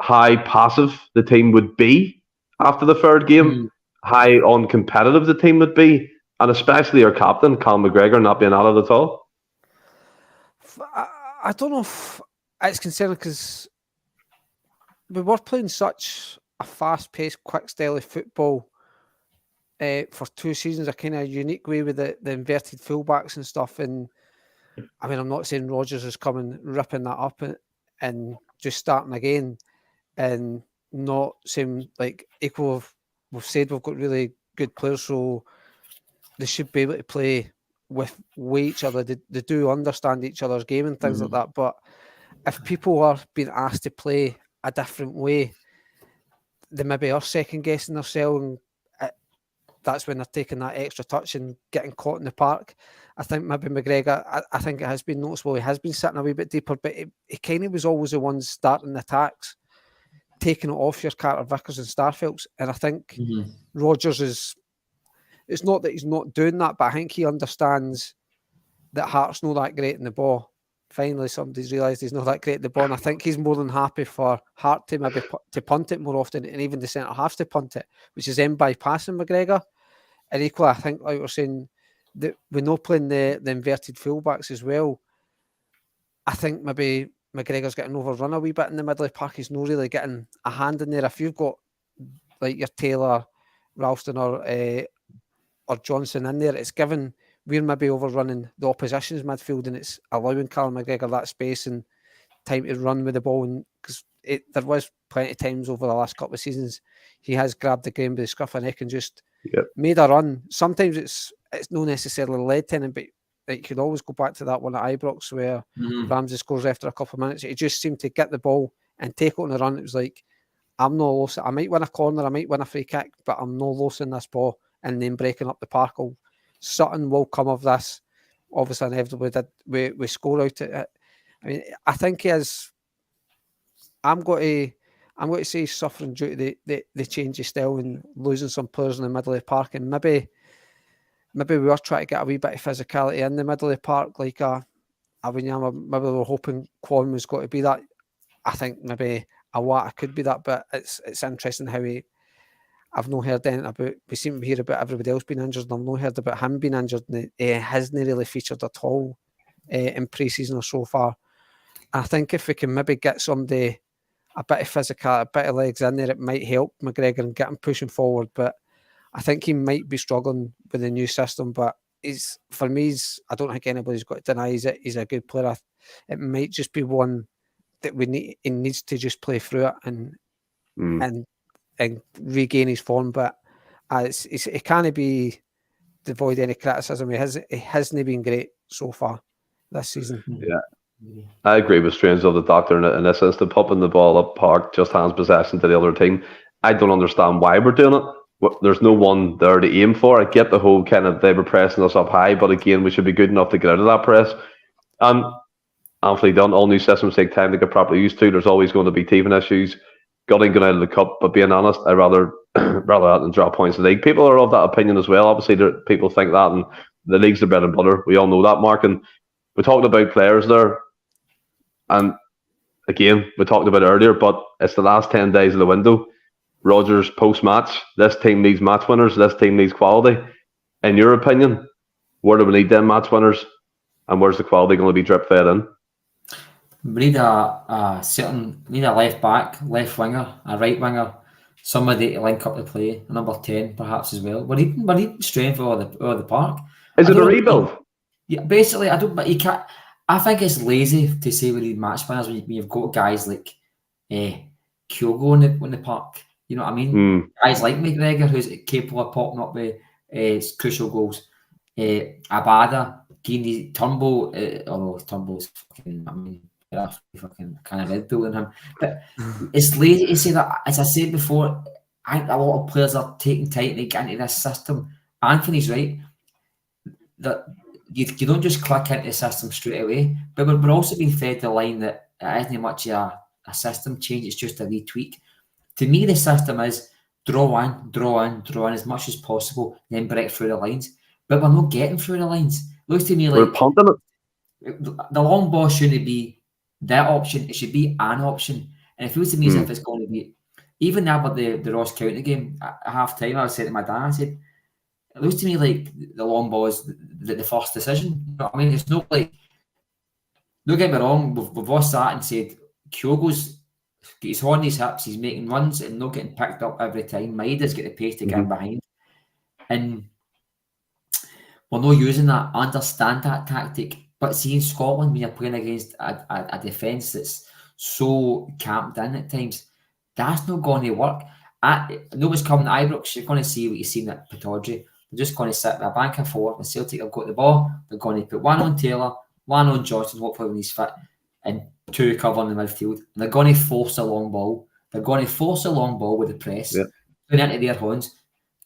how passive the team would be after the third game, how uncompetitive the team would be, and especially our captain, Cal McGregor, not being at it at all. I don't know if it's concerning because we were playing such a fast-paced, quick style of football for 2 seasons, a kind of unique way with the inverted fullbacks and stuff. And I mean, I'm not saying Rodgers is coming ripping that up and just starting again. And not seem like equal. We've said we've got really good players, so they should be able to play with each other. They do understand each other's game and things like that. But if people are being asked to play a different way, they maybe are second guessing themselves, and that's when they're taking that extra touch and getting caught in the park. I think maybe McGregor, I think it has been noticeable. He has been sitting a wee bit deeper, but he kind of was always the one starting the attacks, taking it off your Carter Vickers and Starfelts. And I think Rodgers it's not that he's not doing that, but I think he understands that Hart's not that great in the ball. Finally, somebody's realised he's not that great in the ball. And I think he's more than happy for Hart to maybe to punt it more often, and even the centre half to punt it, which is then bypassing McGregor. And equally, I think, like we're saying, that we're not playing the inverted fullbacks as well. I think maybe McGregor's getting overrun a wee bit in the middle of the park. He's not really getting a hand in there. If you've got like your Taylor, Ralston or Johnson in there, it's given we're maybe overrunning the opposition's midfield, and it's allowing Callum McGregor that space and time to run with the ball. And because there was plenty of times over the last couple of seasons, he has grabbed the game by the scruff of the neck and just made a run. Sometimes it's not necessarily led to anything, but you could always go back to that one at Ibrox where Ramsey scores after a couple of minutes. He just seemed to get the ball and take it on the run. It was like, I'm not losing. I might win a corner, I might win a free kick, but I'm not losing this ball and then breaking up the park. Something will come of this. Obviously, inevitably, we score out at it. I mean, I think he is. I'm going to say he's suffering due to the change of style and losing some players in the middle of the park, and maybe we were trying to get a wee bit of physicality in the middle of the park, like maybe we were hoping Kwon was going to be that. I think maybe Awata could be that, but it's interesting how I've not heard anything about. We seem to hear about everybody else being injured, and I've not heard about him being injured. And he hasn't really featured at all in pre-season or so far. And I think if we can maybe get somebody a bit of physical, a bit of legs in there, it might help McGregor and get him pushing forward. But I think he might be struggling with the new system. But for me, I don't think anybody's got to deny he's a good player. It might just be one that he needs to just play through it and regain his form. But it can't be devoid any criticism. He hasn't been great so far this season. Yeah. I agree with Strange of the Doctor in this instance. Popping the ball up park, just hands possession to the other team. I don't understand why we're doing it. There's no one there to aim for. I get the whole kind of they were pressing us up high, but again, we should be good enough to get out of that press. And Anthony Dunn, all new systems take time to get properly used to. There's always going to be teething issues. Gutting going out of the cup, but being honest, I'd rather that than drop points in the league. People are of that opinion as well. Obviously, people think that, and the league's the bread and butter. We all know that, Mark. And we talked about players there. And again, we talked about it earlier, but it's the last 10 days of the window. Rodgers post-match, this team needs match winners, this team needs quality. In your opinion, where do we need them match winners, and where's the quality going to be drip fed in? We need a left back, left winger, a right winger, somebody to link up the play, a number 10 perhaps as well. We're needing strength over the park. Is it a rebuild? Yeah, basically, but you can't. I think it's lazy to say we need match winners when you've got guys like Kyogo in the park. You know what I mean? Guys like McGregor, who's capable of popping up with crucial goals. Abada, Guinea, Turnbull, although Turnbull's fucking, I mean, fucking kind of Red Bull in him. But it's lazy to say that. As I said before, I think a lot of players are taking time to get into this system. Anthony's right. That you don't just click into the system straight away, but we're also being fed the line that it isn't much a system change, it's just a wee tweak. To me, the system is draw in as much as possible, then break through the lines. But we're not getting through the lines. Looks to me like we're punting it. The long ball shouldn't be that option, it should be an option. And it feels to me as if it's going to be, even now about the Ross County game, at half time, I was saying to my dad, I said, it looks to me like the long ball is the first decision. You know what I mean? It's not like, don't get me wrong, we've all sat and said, Kyogo's got his horn in his hips, he's making runs and not getting picked up every time. Maida's got the pace to get in behind. And we're not using that. I understand that tactic. But see, in Scotland, when you're playing against a defence that's so camped in at times, that's not going to work. Nobody's coming to Ibrox, you're going to see what you've seen at Pittodrie. They're just going to sit with a bank and forward. When Celtic have got the ball, they're going to put one on Taylor, one on Johnson, hopefully when he's fit, and two covering the midfield. And they're going to force a long ball. They're going to force a long ball with the press, put into their hands.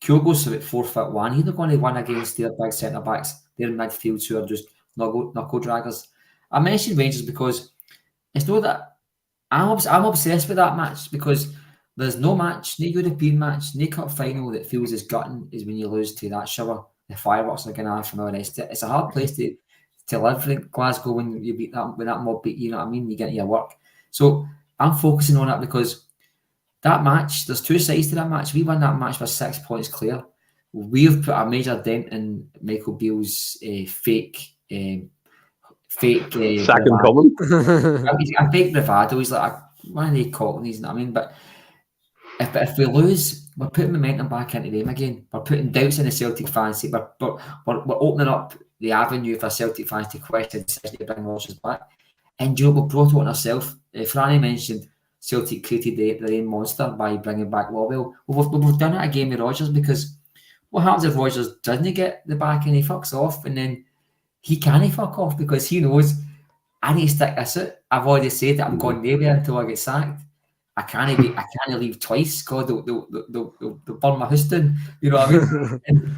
Kyogo's about 4'1". He's not going to win against their big centre backs, their midfields who are just knuckle draggers. I mentioned Rangers because it's not that I'm obsessed with that match, because there's no match, no European match, no cup final that feels as gutting as when you lose to that shower. The fireworks are going off and all the rest of it. It's a hard place to live in Glasgow when you beat that, when that mob beat you know what I mean? You get your work. So I'm focusing on it because that match, there's two sides to that match. We won that match with 6 points clear. We've put a major dent in Michael Beale's fake second coming. A fake bravado. He's like one of the cockneys, you know what I mean? But if we lose, we're putting momentum back into them again. We're putting doubts in the Celtic fans. We're opening up the avenue for Celtic fans to question the decision to bring Rodgers back. And you know, we brought it on ourselves. Franny mentioned Celtic created their own monster by bringing back Lawwell. We've done it again with Rodgers, because what happens if Rodgers doesn't get the back and he fucks off, and then he can't fuck off because he knows I need to stick this out. I've already said that I'm going nowhere until I get sacked. I can't leave twice. God, they'll burn my house down. You know what I mean?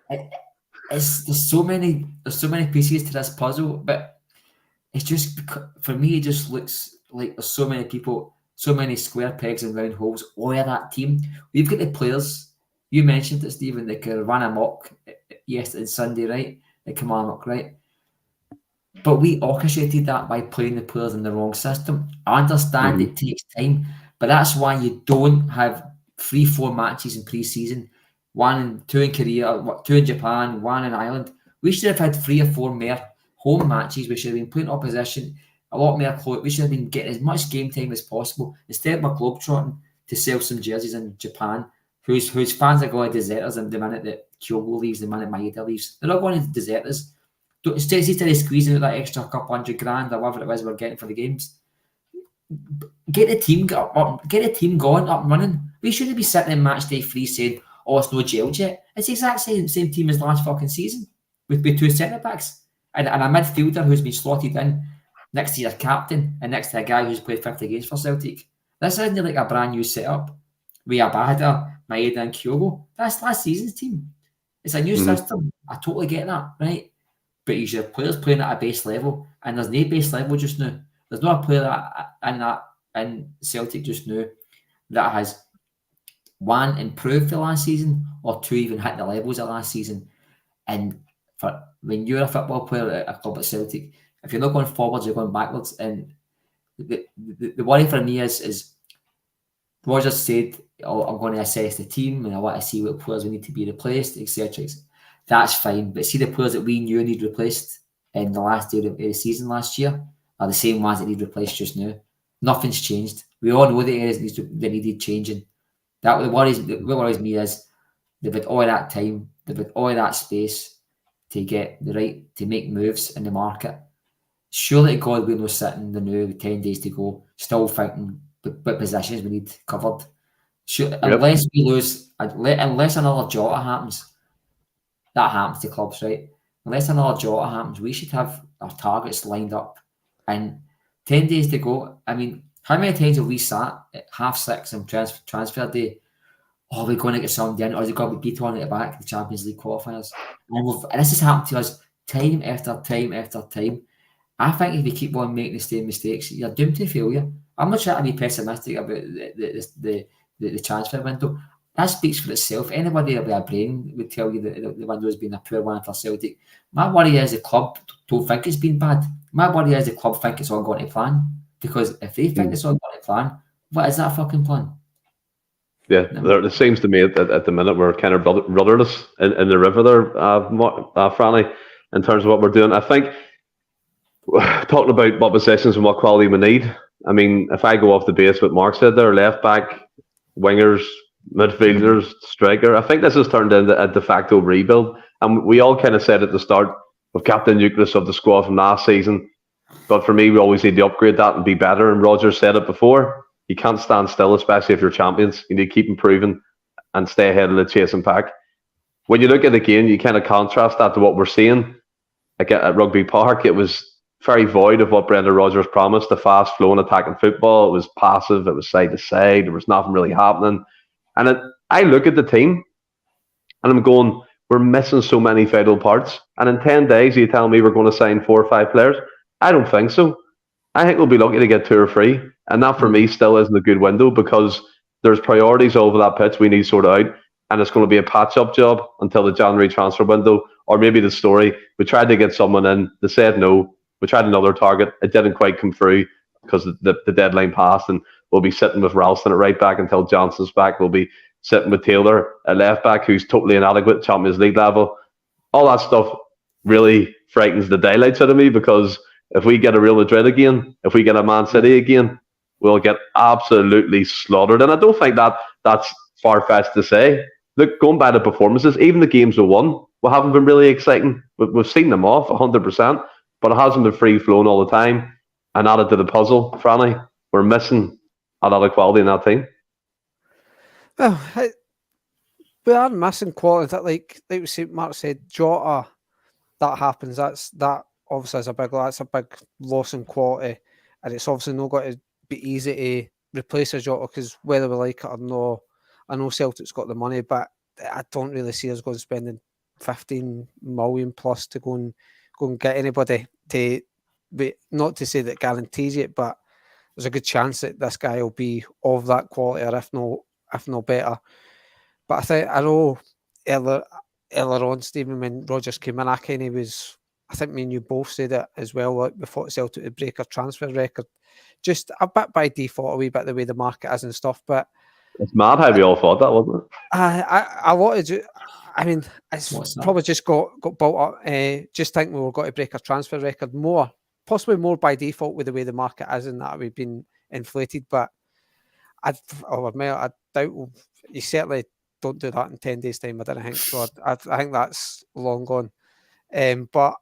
And there's so many pieces to this puzzle, but it's just, for me, it just looks like there's so many people, so many square pegs and round holes all of that team. We've got the players. You mentioned it, Stephen. They could run amok yesterday and Sunday, right? At Kilmarnock, right? But we orchestrated that by playing the players in the wrong system. I understand it takes time, but that's why you don't have 3-4 matches in pre-season. 2 in Korea, 2 in Japan, 1 in Ireland. We should have had 3 or 4 more home matches. We should have been playing opposition a lot more close. We should have been getting as much game time as possible. Instead, we're globetrotting to sell some jerseys in Japan, whose fans are going to desert us the minute that Kyogo leaves, the minute Maeda leaves. They're not going to desert us. Instead of squeezing out that extra couple $100,000 or whatever it is we're getting for the games, get the team going up and running. We shouldn't be sitting in match day 3 saying, oh, it's no jailed yet. It's the exact same team as last fucking season with 2 centre backs and a midfielder who's been slotted in next to your captain and next to a guy who's played 50 games for Celtic. This isn't like a brand new setup. We have Abada, Maeda, and Kyogo. That's last season's team. It's a new system. I totally get that, right? But you should have players playing at a base level, and there's no base level just now. There's not a player in Celtic just now that has one improved the last season or two even hit the levels of last season. And for when you're a football player at a club at Celtic, if you're not going forwards, you're going backwards. And the worry for me is Rodgers said, oh, I'm going to assess the team and I want to see what players we need to be replaced, etc. That's fine. But see the players that we knew need replaced in the last day of the season last year are the same ones that need replaced just now. Nothing's changed. We all know the areas that needed changing. What worries me is they've had all that time, they've had all that space to get the right to make moves in the market. Surely God we're not sitting the new with 10 days to go, still thinking what positions we need covered. Unless we lose, unless another Jota happens, that happens to clubs, right? Unless another Jota happens, we should have our targets lined up. And 10 days to go, I mean, how many times have we sat at 6:30 on transfer day? Oh, we're going to get somebody in, or is it going to be beat on at the back, the Champions League qualifiers? And this has happened to us time after time after time. I think if you keep on making the same mistakes, you're doomed to failure. I'm not trying to be pessimistic about the transfer window. That speaks for itself. Anybody with a brain would tell you that the window has been a poor one for Celtic. My worry is the club don't think it's been bad. My worry is the club think it's all going to plan. Because if they think it's all going to plan, what is that fucking plan? Yeah, it seems to me at the minute we're kind of rudderless in the river there, Franny, in terms of what we're doing. I think talking about what possessions and what quality we need. I mean, if I go off the base, what Mark said there, left back, wingers, midfielders, striker, I think this has turned into a de facto rebuild. And we all kind of said at the start, we've kept the nucleus of the squad from last season. But for me, we always need to upgrade that and be better. And Rodgers said it before. You can't stand still, especially if you're champions. You need to keep improving and stay ahead of the chasing pack. When you look at the game, you kind of contrast that to what we're seeing. Like at Rugby Park, it was very void of what Brendan Rodgers promised, the fast-flowing attacking football. It was passive. It was side to side. There was nothing really happening. And I look at the team and I'm going, we're missing so many vital parts. And in 10 days, you tell me we're going to sign 4 or 5 players? I don't think so. I think we'll be lucky to get 2 or 3. And that for me still isn't a good window because there's priorities over that pitch we need sorted out. And it's going to be a patch-up job until the January transfer window. Or maybe the story, we tried to get someone in, they said no. We tried another target, it didn't quite come through because the deadline passed, and we'll be sitting with Ralston at right back until Johnson's back. We'll be sitting with Taylor at left back, who's totally inadequate, Champions League level. All that stuff really frightens the daylights out of me because if we get a Real Madrid again, if we get a Man City again, we'll get absolutely slaughtered. And I don't think that's far-fetched to say. Look, going by the performances, even the games we won, we haven't been really exciting. We've seen them off 100%. But it hasn't been free-flowing all the time. And added to the puzzle, Franny, we're missing a lot of quality in that team. Well, we are missing quality. Like Mark said, Jota, that happens. That obviously is that's a big loss in quality. And it's obviously not going to be easy to replace a Jota because whether we like it or not, I know Celtic's got the money, but I don't really see us going spending 15 million plus to go and get anybody to be, not to say that guarantees it, but there's a good chance that this guy will be of that quality, or if not better. But I know earlier on, Stephen, when Rodgers came in, I think me and you both said it as well. Like we thought Celtic would break a transfer record, just a bit by default, a wee bit the way the market is and stuff. But it's mad how we all thought that, wasn't it? I wanted to. I mean, it's probably just got built up. Just think we were going to break a transfer record possibly more by default with the way the market is and that we've been inflated. But I doubt you certainly don't do that in 10 days' time. I don't think so. I think that's long gone. But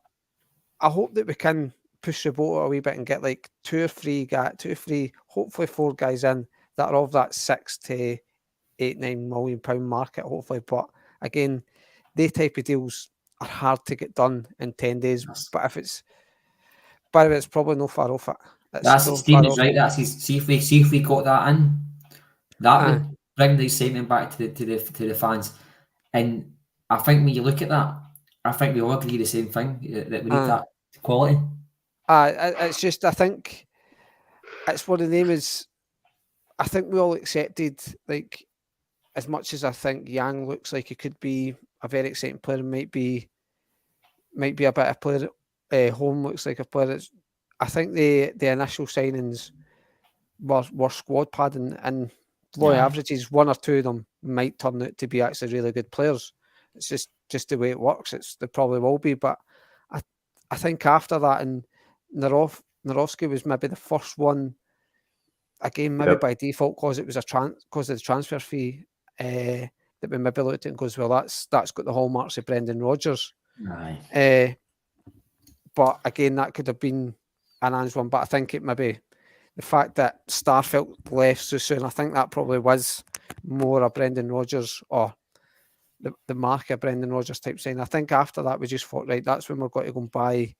I hope that we can push the boat a wee bit and get like 2 or 3, hopefully 4 guys in that are of that 6 to £8-9 million market, hopefully. But again, they type of deals are hard to get done in 10 days. But if it's probably no far off it. Stephen's right. See if we got that in, that would bring the excitement back to the fans. And I think when you look at that, I think we all agree the same thing, that we need that quality. It's just, I think it's what the name is. I think we all accepted, like, as much as I think Yang looks like he could be a very exciting player, might be a better player. Home looks like a player. I think the initial signings were squad padding, and low averages, one or two of them might turn out to be actually really good players. It's just the way it works. They probably will be, but I think after that, and Narovsky was maybe the first one. Again, maybe by default, because it was because of the transfer fee, that we maybe looked at and goes, well, that's got the hallmarks of Brendan Rodgers. But again, that could have been an Ange one. But I think it maybe the fact that Starfelt left so soon, I think that probably was more a Brendan Rodgers or the mark of Brendan Rodgers type sign. I think after that, we just thought, right, that's when we're going to go and buy,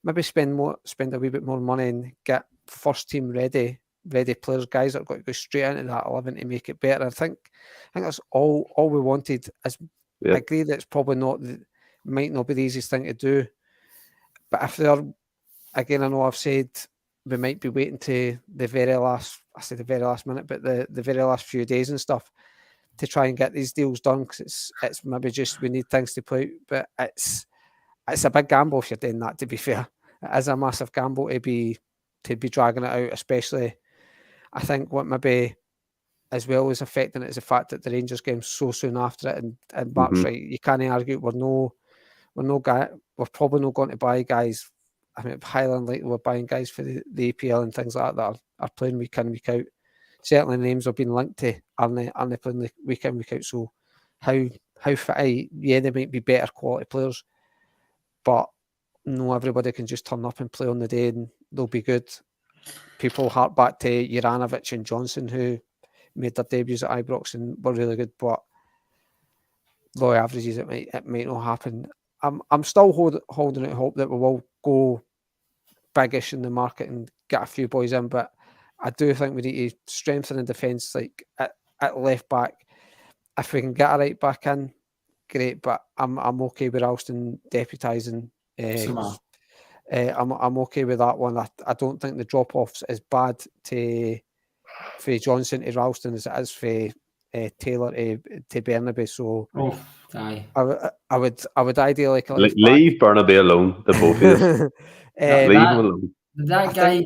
maybe spend a wee bit more money and get first team ready players, guys that are going to go straight into that 11 to make it better. I think that's all we wanted. I agree that it's probably might not be the easiest thing to do, but if they're, again, I know I've said we might be waiting to the very last minute, but the very last few days and stuff to try and get these deals done, because it's maybe just we need things to play out, but it's a big gamble if you're doing that, to be fair. It is a massive gamble to be dragging it out, especially. I think what maybe as well is affecting it is the fact that the Rangers game so soon after it, and Mark's right, you can't argue we're probably not going to buy guys. I mean, highly unlikely we're buying guys for the APL and things like that are playing week in, week out. Certainly names have been linked to aren't they playing week in, week out. So how fit, they might be better quality players, but no, everybody can just turn up and play on the day and they'll be good. People hark back to Juranovic and Johnson, who made their debuts at Ibrox and were really good, but low averages, it might not happen. I'm still holding out hope that we will go biggish in the market and get a few boys in, but I do think we need to strengthen the defence, like at left back. If we can get a right back in, great, but I'm okay with Alston deputising. I'm okay with that one. I don't think the drop off's as bad for Johnson to Ralston as it is for Taylor to Bernabe. So I would ideally like leave Bernabe alone. The both of you. Leave him alone. That guy's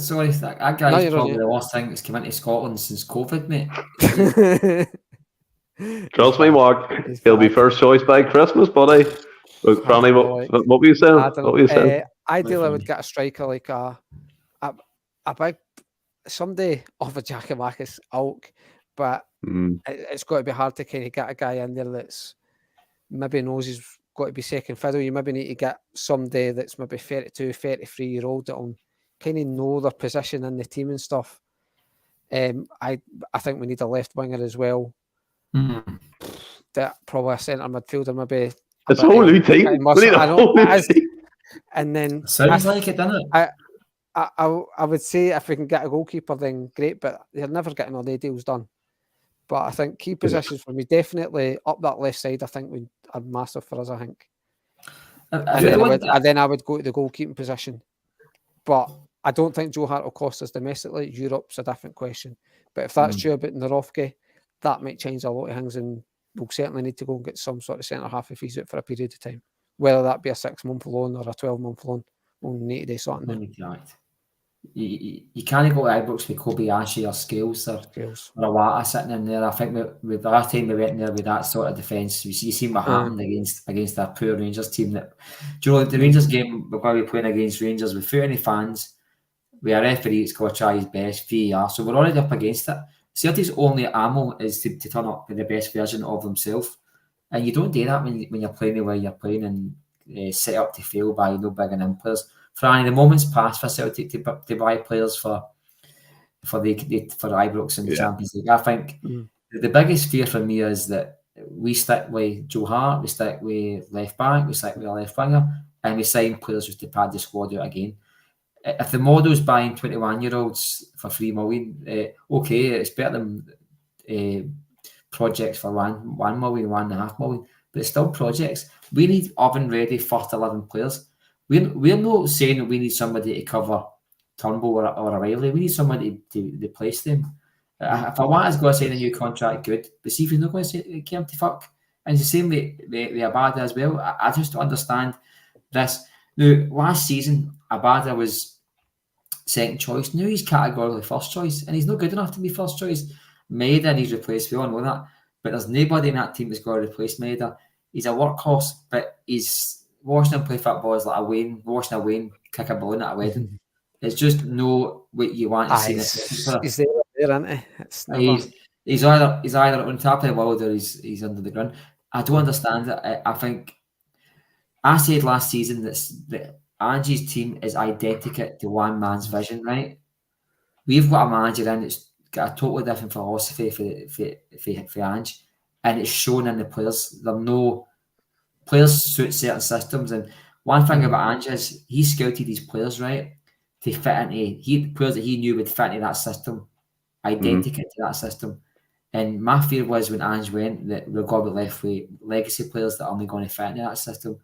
probably the worst thing that's come into Scotland since COVID, mate. Trust me, Mark. He'll be first choice by Christmas, buddy. Look, Franny, what were you saying? Ideally, I would get a striker like a big somebody off a Giakoumakis ilk, but it's got to be hard to kind of get a guy in there that's maybe knows he's got to be second fiddle. You maybe need to get somebody that's maybe 32, 33-year-old that'll kind of know their position in the team and stuff. I think we need a left winger as well. That probably a centre midfielder, maybe. It's a whole new team. And then sounds like it, doesn't it? I would say if we can get a goalkeeper, then great. But they're never getting all their deals done. But I think key positions for me, definitely up that left side. I think would are massive for us. I think. And then I would go to the goalkeeping position. But I don't think Joe Hart will cost us domestically. Europe's a different question. But if that's true about Narovsky, that might change a lot of things, and we'll certainly need to go and get some sort of centre half if he's out for a period of time. Whether that be a 6-month loan or a 12-month loan, we'll need to do something. You can't go to Ibrox with Kobayashi or Scales or Awata sitting in there. I think with the last time we went in there with that sort of defence, you see what happened against a poor Rangers team. That, do you know, the Rangers game, we're going to be playing against Rangers with 30 fans, with a referee that's going to try his best, VAR, so we're already up against it. Celtic's only ammo is to turn up with the best version of themselves, and you don't do that when you're playing the way you're playing and set up to fail by no big and players. Franny, the moment's passed for Celtic to buy players for Ibrox and the Champions League. I think The biggest fear for me is that we stick with Joe Hart, we stick with left back, we stick with a left winger, and we sign players just to pad the squad out again. If the model's buying 21-year-olds for 3 million, okay, it's better than projects for 1 million, 1.5 million, but it's still projects. We need oven-ready first 11 players. We're not saying that we need somebody to cover Turnbull or O'Reilly. We need somebody to replace them. If I want us to go sign a new contract, good. But see if he's not going to care to fuck. And it's the same with Abada as well. I just don't understand this. Now, last season, Abada was second choice. Now he's categorically first choice, and he's not good enough to be first choice. Maeda needs replaced. We all know that. But there's nobody in that team that's got to replace Maeda. He's a workhorse, but he's watching him play football is like watching a Wayne kick a balloon at a wedding. It's just no what you want to see. He's there, isn't he? It's never... He's either on top of the world or he's under the ground. I don't understand it. I think I said last season that Angie's team is identical to one man's vision, right? We've got a manager in that's got a totally different philosophy for Ange, and it's shown in the players. There are no players suit certain systems, and one thing about Ange is he scouted these players right to fit into players that he knew would fit into that system, identical to that system. And my fear was when Ange went that we're going to be left with legacy players that are only going to fit into that system.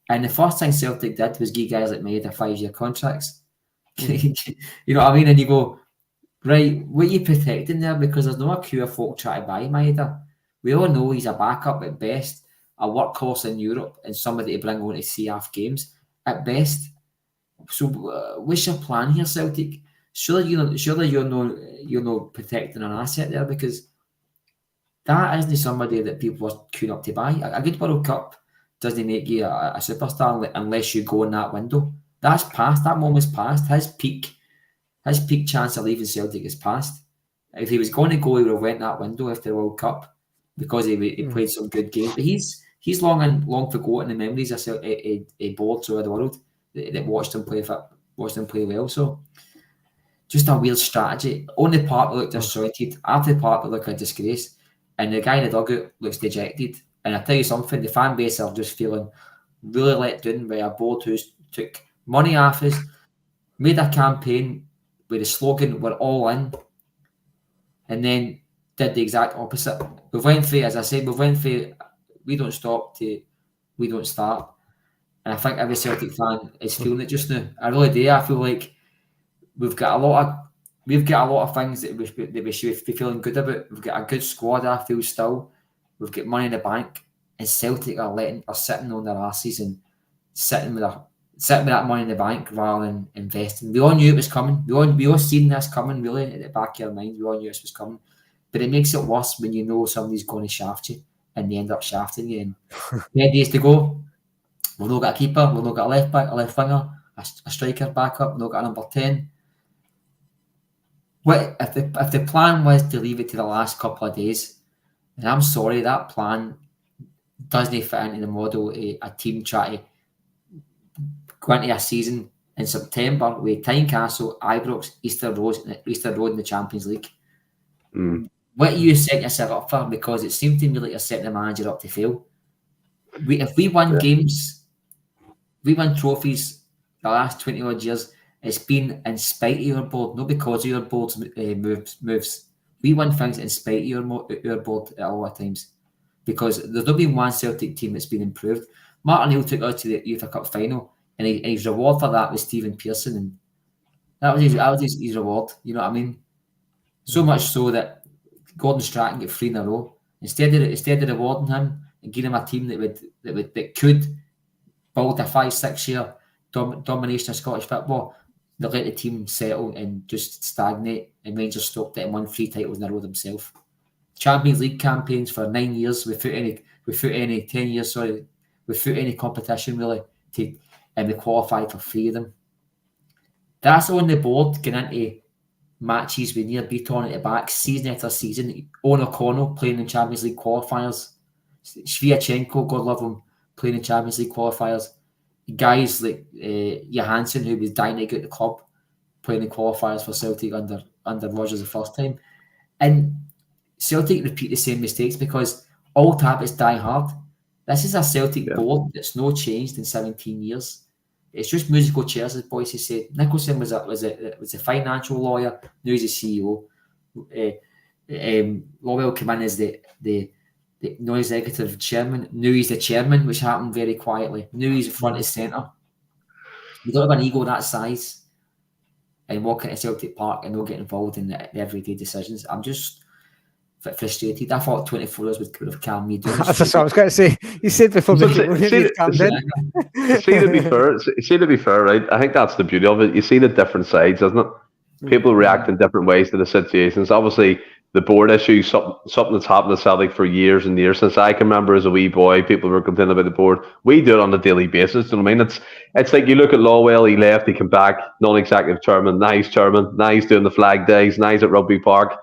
And the first thing Celtic did was give guys like Maeda 5-year contracts. You know what I mean? And you go, right, what are you protecting there? Because there's no a queue of folk trying to buy Maeda. We all know he's a backup at best, a workhorse in Europe, and somebody to bring on to CF games at best. So what's your plan here, Celtic? Surely you're not protecting an asset there, because that isn't somebody that people are queuing up to buy. A good World Cup doesn't make you a superstar unless you go in that window. That's past. That moment's past. His peak chance of leaving Celtic is past. If he was going to go, he would have went that window after the World Cup because he played some good games. But he's long forgotten the memories of a boards over the world that watched him play well. So just a weird strategy. On the part looked disjointed. After the part looked like a disgrace. And the guy in the dugout looks dejected. And I tell you something, the fan base are just feeling really let down by a board who took money off us, made a campaign with the slogan "We're all in," and then did the exact opposite. We went for, as I said, we don't stop to we don't start. And I think every Celtic fan is feeling it just now. I really do. I feel like we've got a lot of things that we should be feeling good about. We've got a good squad, I feel still. We've got money in the bank, and Celtic are sitting on their arses and sitting with that money in the bank rather than investing. We all knew it was coming. We all seen this coming, really, at the back of our minds. We all knew this was coming. But it makes it worse when you know somebody's going to shaft you and they end up shafting you. And 10 days to go, we've not got a keeper, we've not got a left back, a left winger, a striker backup, we've not got a number 10. What if the plan was to leave it to the last couple of days? And I'm sorry, that plan doesn't fit into the model of a team trying to go into a season in September with Tynecastle, Ibrox, Easter Road in the Champions League. What are you setting yourself up for? Because it seems to me like you're setting the manager up to fail. If we win games, we win trophies the last 20 odd years, it's been in spite of your board, not because of your board's moves. We win things in spite of your board at a lot of times, because there's not been one Celtic team that's been improved. Martin Hill took us to the UEFA Cup final, and his reward for that was Stephen Pearson, and that was his reward. You know what I mean? So much so that Gordon Strachan got 3 in a row. Instead of rewarding him and giving him a team that could build a 5-6 year domination of Scottish football, they let the team settle and just stagnate, and Rangers stopped it and won 3 titles in a row themselves. Champions League campaigns for 9 years without any 10 years, without any competition really, and they qualified for 3 of them. That's on the board getting into matches with Near Beaton at the back, season after season. Owen O'Connell playing in Champions League qualifiers. Sviatchenko, God love him, playing in Champions League qualifiers. Guys like Johansson, who was dying to get the club, playing in qualifiers for Celtic under Rodgers the first time. And Celtic repeat the same mistakes because all habits die hard. This is a Celtic board that's no changed in 17 years. It's just musical chairs, as Bhoys said. Nicholson was a financial lawyer. Now he's a CEO. Lowell came in as the non-executive chairman. Now he's the chairman, which happened very quietly. Now he's front and centre. You don't have an ego that size and walk into Celtic Park and not get involved in the everyday decisions. I'm just frustrated. I thought 24 hours would have calmed me down. That's what I was going to say. You said before to be fair, right? I think that's the beauty of it. You see the different sides, doesn't it? People react in different ways to the situations. Obviously, the board issue, something that's happened to Celtic for years and years. Since I can remember as a wee boy, people were complaining about the board. We do it on a daily basis. You know what I mean? It's like you look at Lawwell, he left, he came back, non-executive chairman, now he's doing the flag days, now he's at Rugby Park.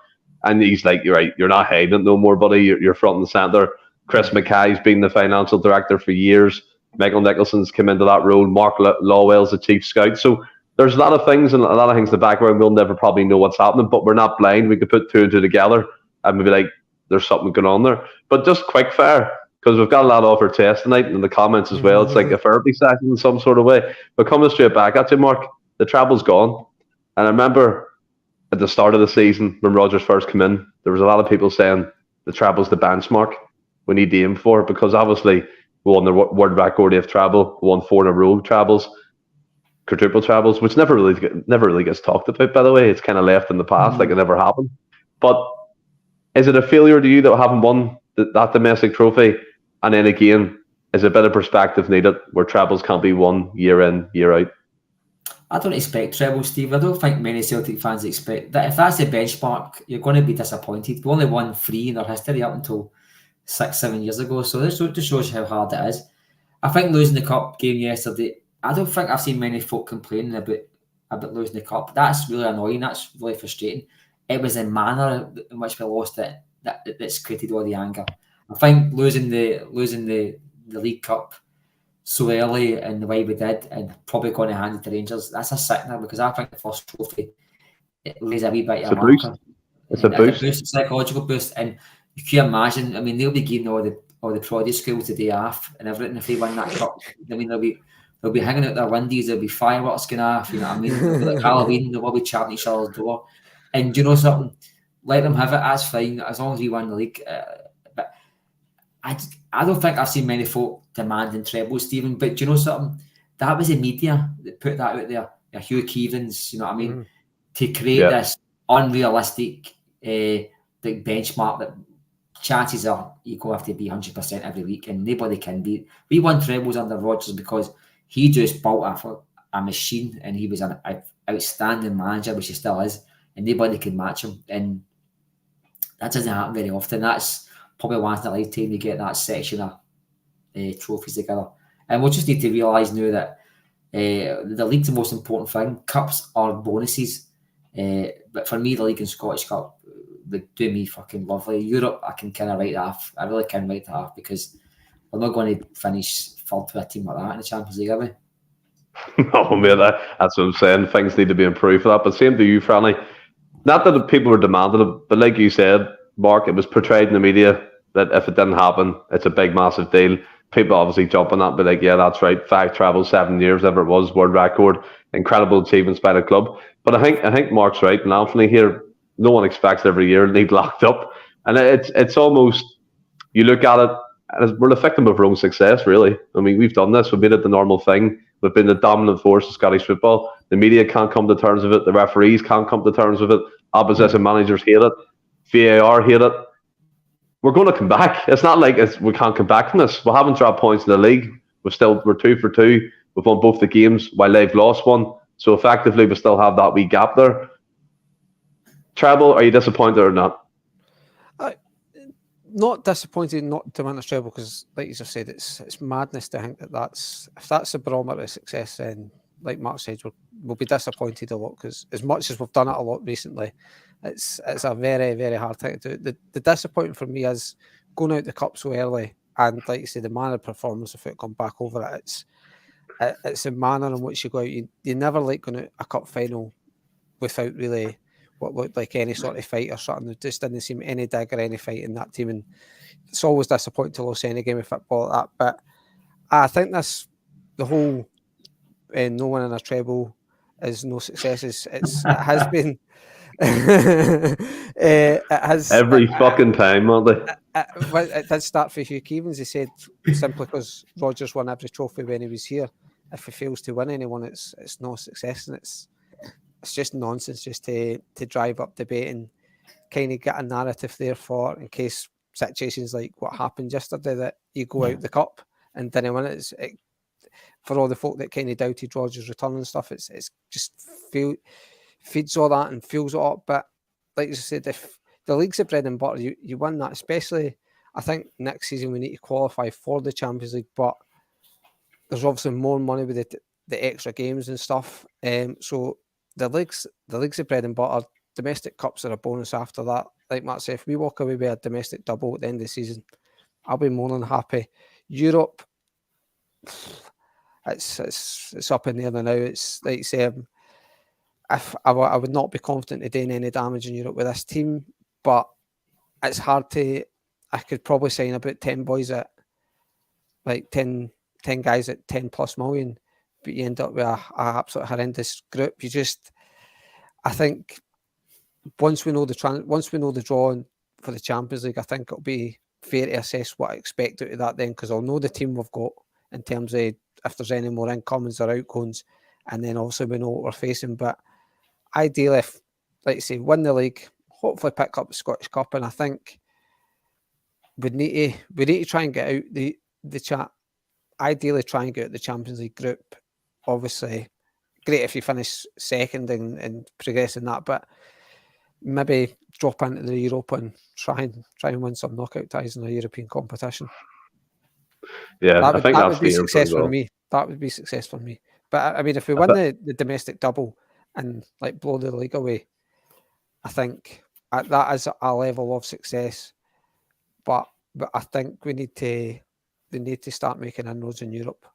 And he's like, you're right, you're not hiding it no more, buddy. You're front and centre. Chris Mackay's been the financial director for years. Michael Nicholson's come into that role. Mark Lawwell's the chief scout. So there's a lot of things in the background. We'll never probably know what's happening, but we're not blind. We could put two and two together and maybe like, there's something going on there. But just quick fire, because we've got a lot off our chest tonight in the comments as well. It's like a therapy session in some sort of way. But coming straight back at you, Mark, the treble's gone. And I remember at the start of the season, when Rodgers first came in, there was a lot of people saying the treble's the benchmark we need to aim for, because obviously we won the world record of treble, we won 4 in a row trebles, quadruple trebles, which never really gets talked about, by the way. It's kind of left in the past, like it never happened. But is it a failure to you that we haven't won that domestic trophy? And then again, is a bit of perspective needed where trebles can't be won year in, year out? I don't expect treble, Steve. I don't think many Celtic fans expect that. If that's the benchmark, you're going to be disappointed. We only won 3 in our history up until 6-7 years ago. So this just shows you how hard it is. I think losing the cup game yesterday, I don't think I've seen many folk complaining about losing the cup. That's really annoying. That's really frustrating. It was the manner in which we lost it that's created all the anger. I think losing the League Cup so early and the way we did, and probably going to hand it to Rangers, that's a sickener, because I think the first trophy, it lays a wee bit of a marker. It's a boost. A psychological boost. And you can imagine, I mean, they'll be giving all the prodigy schools the day off and everything if they win that cup. I mean, they'll be hanging out their windies, there'll be fireworks going off, you know what I mean? It'll be like Halloween, they'll be chatting each other's door. And you know something? Let them have it, that's fine, as long as we win the league. But I don't think I've seen many folk demanding treble, Stephen. But do you know something? That was the media that put that out there. Hugh Keevans, you know what I mean? To create this unrealistic benchmark that chances are you go have to be 100% every week, and nobody can be. We won trebles under Rodgers because he just built a machine, and he was an outstanding manager, which he still is, and nobody can match him. And that doesn't happen very often. That's probably once in a lifetime you get that section of trophies together. And we'll just need to realise now that the league's the most important thing. Cups are bonuses. But for me, the league and Scottish Cup would do me fucking lovely. Europe, I can kind of write that off. I really can write that off, because we're not going to finish third to a team like that in the Champions League, are we? No, mate, that's what I'm saying. Things need to be improved for that. But same to you, Franny. Not that the people were demanding it, but like you said, Mark, it was portrayed in the media that if it didn't happen, it's a big, massive deal. People obviously jump on that, but like, yeah, that's right. 5 travels, 7 years, whatever it was, world record, incredible achievements by the club. But I think Mark's right, and Anthony here, no one expects every year league locked up, and it's almost, you look at it as we're the victim of our own success, really. I mean, we've done this, we've made it the normal thing. We've been the dominant force of Scottish football. The media can't come to terms with it. The referees can't come to terms with it. Opposition managers hate it. VAR hate it. We're going to come back. It's not like we can't come back from this. We haven't dropped points in the league. We're 2 for 2. We've won both the games while they've lost one. So effectively, we still have that wee gap there. Treble, are you disappointed or not? Not disappointed not to win a treble, because, like you just said, it's madness to think if that's the barometer of success, then, like Mark said, we'll be disappointed a lot, because as much as we've done it a lot recently, it's a very, very hard thing to do. The disappointment for me is going out the cup so early, and like you said, the manner of performance, if it come back over it, it's a manner in which you go out. You never like going out a cup final without really what looked like any sort of fight or something. There just didn't seem any dig or any fight in that team, and it's always disappointing to lose any game of football like that. But I think the whole no winning a treble is no success. It has been. It has every fucking time, aren't they? It did start for Hugh Keevins. He said simply because Rodgers won every trophy when he was here. If he fails to win anyone, it's no success, and it's just nonsense just to drive up debate and kind of get a narrative there for in case situations like what happened yesterday that you go out the cup and didn't win it. For all the folk that kind of doubted Rodgers' return and stuff, it's just feeds all that and fuels it up. But like you said, if the league's the bread and butter, you win that. Especially, I think next season we need to qualify for the Champions League, but there's obviously more money with the extra games and stuff. So the league's the bread and butter. Domestic cups are a bonus after that. Like Matt said, if we walk away with a domestic double at the end of the season, I'll be more than happy. Europe, it's up in the air now. It's like you say, I would not be confident of doing any damage in Europe with this team, but it's hard to. I could probably sign about 10 boys at like 10 guys at 10 plus million, but you end up with a absolute horrendous group. I think once we know the draw for the Champions League, I think it'll be fair to assess what I expect out of that then, because I'll know the team we've got in terms of if there's any more incomings or outgoings, and then also we know what we're facing. But ideally, if, like you say, win the league, hopefully pick up the Scottish Cup, and I think we need to try and get out the chat. Ideally, try and get out the Champions League group. Obviously, great if you finish second and progress in that, but maybe drop into the Europa and try and win some knockout ties in a European competition. Yeah, that would be success for me. That would be success for me. But I mean, if we win the domestic double and like blow the league away, I think that is a level of success. But I think we need to start making inroads in Europe.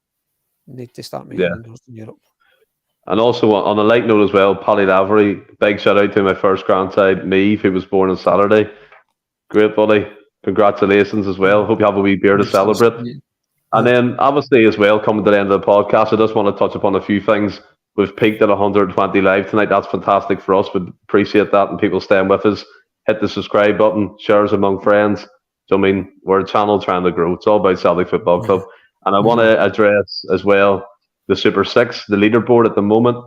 And also on a light note as well, Paddy Lavery, big shout out to my first grandside, Meave, who was born on Saturday. Great buddy. Congratulations as well. Hope you have a wee beer to celebrate. And then obviously as well, coming to the end of the podcast, I just want to touch upon a few things. We've peaked at 120 live tonight. That's fantastic for us. We'd appreciate that and people staying with us. Hit the subscribe button, shares among friends. So I mean, we're a channel trying to grow. It's all about Celtic Football Club. And I want to address as well the Super Six, the leaderboard at the moment.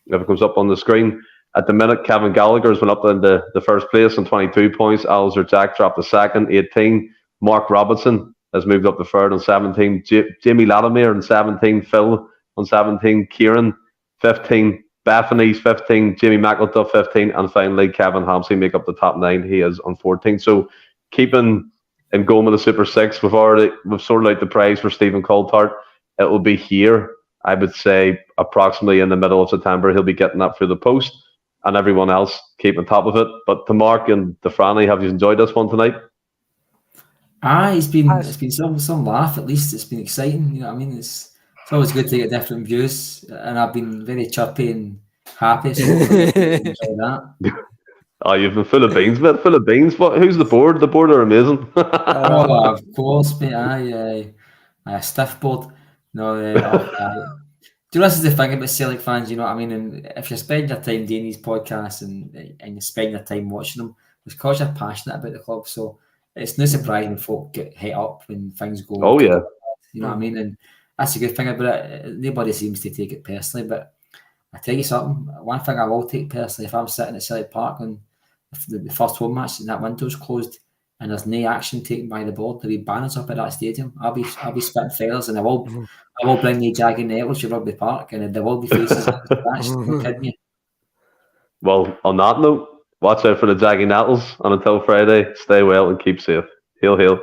If it comes up on the screen. At the minute, Kevin Gallagher's went up into the first place on 22 points. Alistair Jack dropped to second, 18. Mark Robinson has moved up to third on 17. Jamie Latimer on 17. Phil on 17. Kieran, 15. Bethany's 15. Jamie McElduff, 15. And finally, Kevin Hampsey make up the top 9. He is on 14. So keeping in going with the Super Six, we've sorted out the prize for Stephen Coulthard. It will be here, I would say, approximately in the middle of September. He'll be getting that through the post. And everyone else keep on top of it. But to Mark and to Franny, have you enjoyed this one tonight? It's been some laugh at least. It's been exciting. You know what I mean? It's always good to get different views, and I've been very chirpy and happy. So hopefully enjoy that. Oh, you've been full of beans, mate. Full of beans. Who's the board? The board are amazing. Oh, of course, mate. A stiff board. No, do you know, this is the thing about Celtic fans, you know what I mean? And if you spend your time doing these podcasts and you spend your time watching them, it's because you're passionate about the club. So it's no surprise when folk get hit up when things go. Oh, yeah. You know what I mean? And that's a good thing about it. Nobody seems to take it personally. But I tell you something, one thing I will take personally, if I'm sitting at Celtic Park and the first home match and that window's closed and there's no action taken by the board, there'll be banners up at that stadium. I'll be spitting feathers, and I will bring the Jaggy Nettles to Rugby Park, and there will be faces at the match. I'm kidding you. Well, on that note, watch out for the Jaggy Nettles, and until Friday, stay well and keep safe. Hail, hail.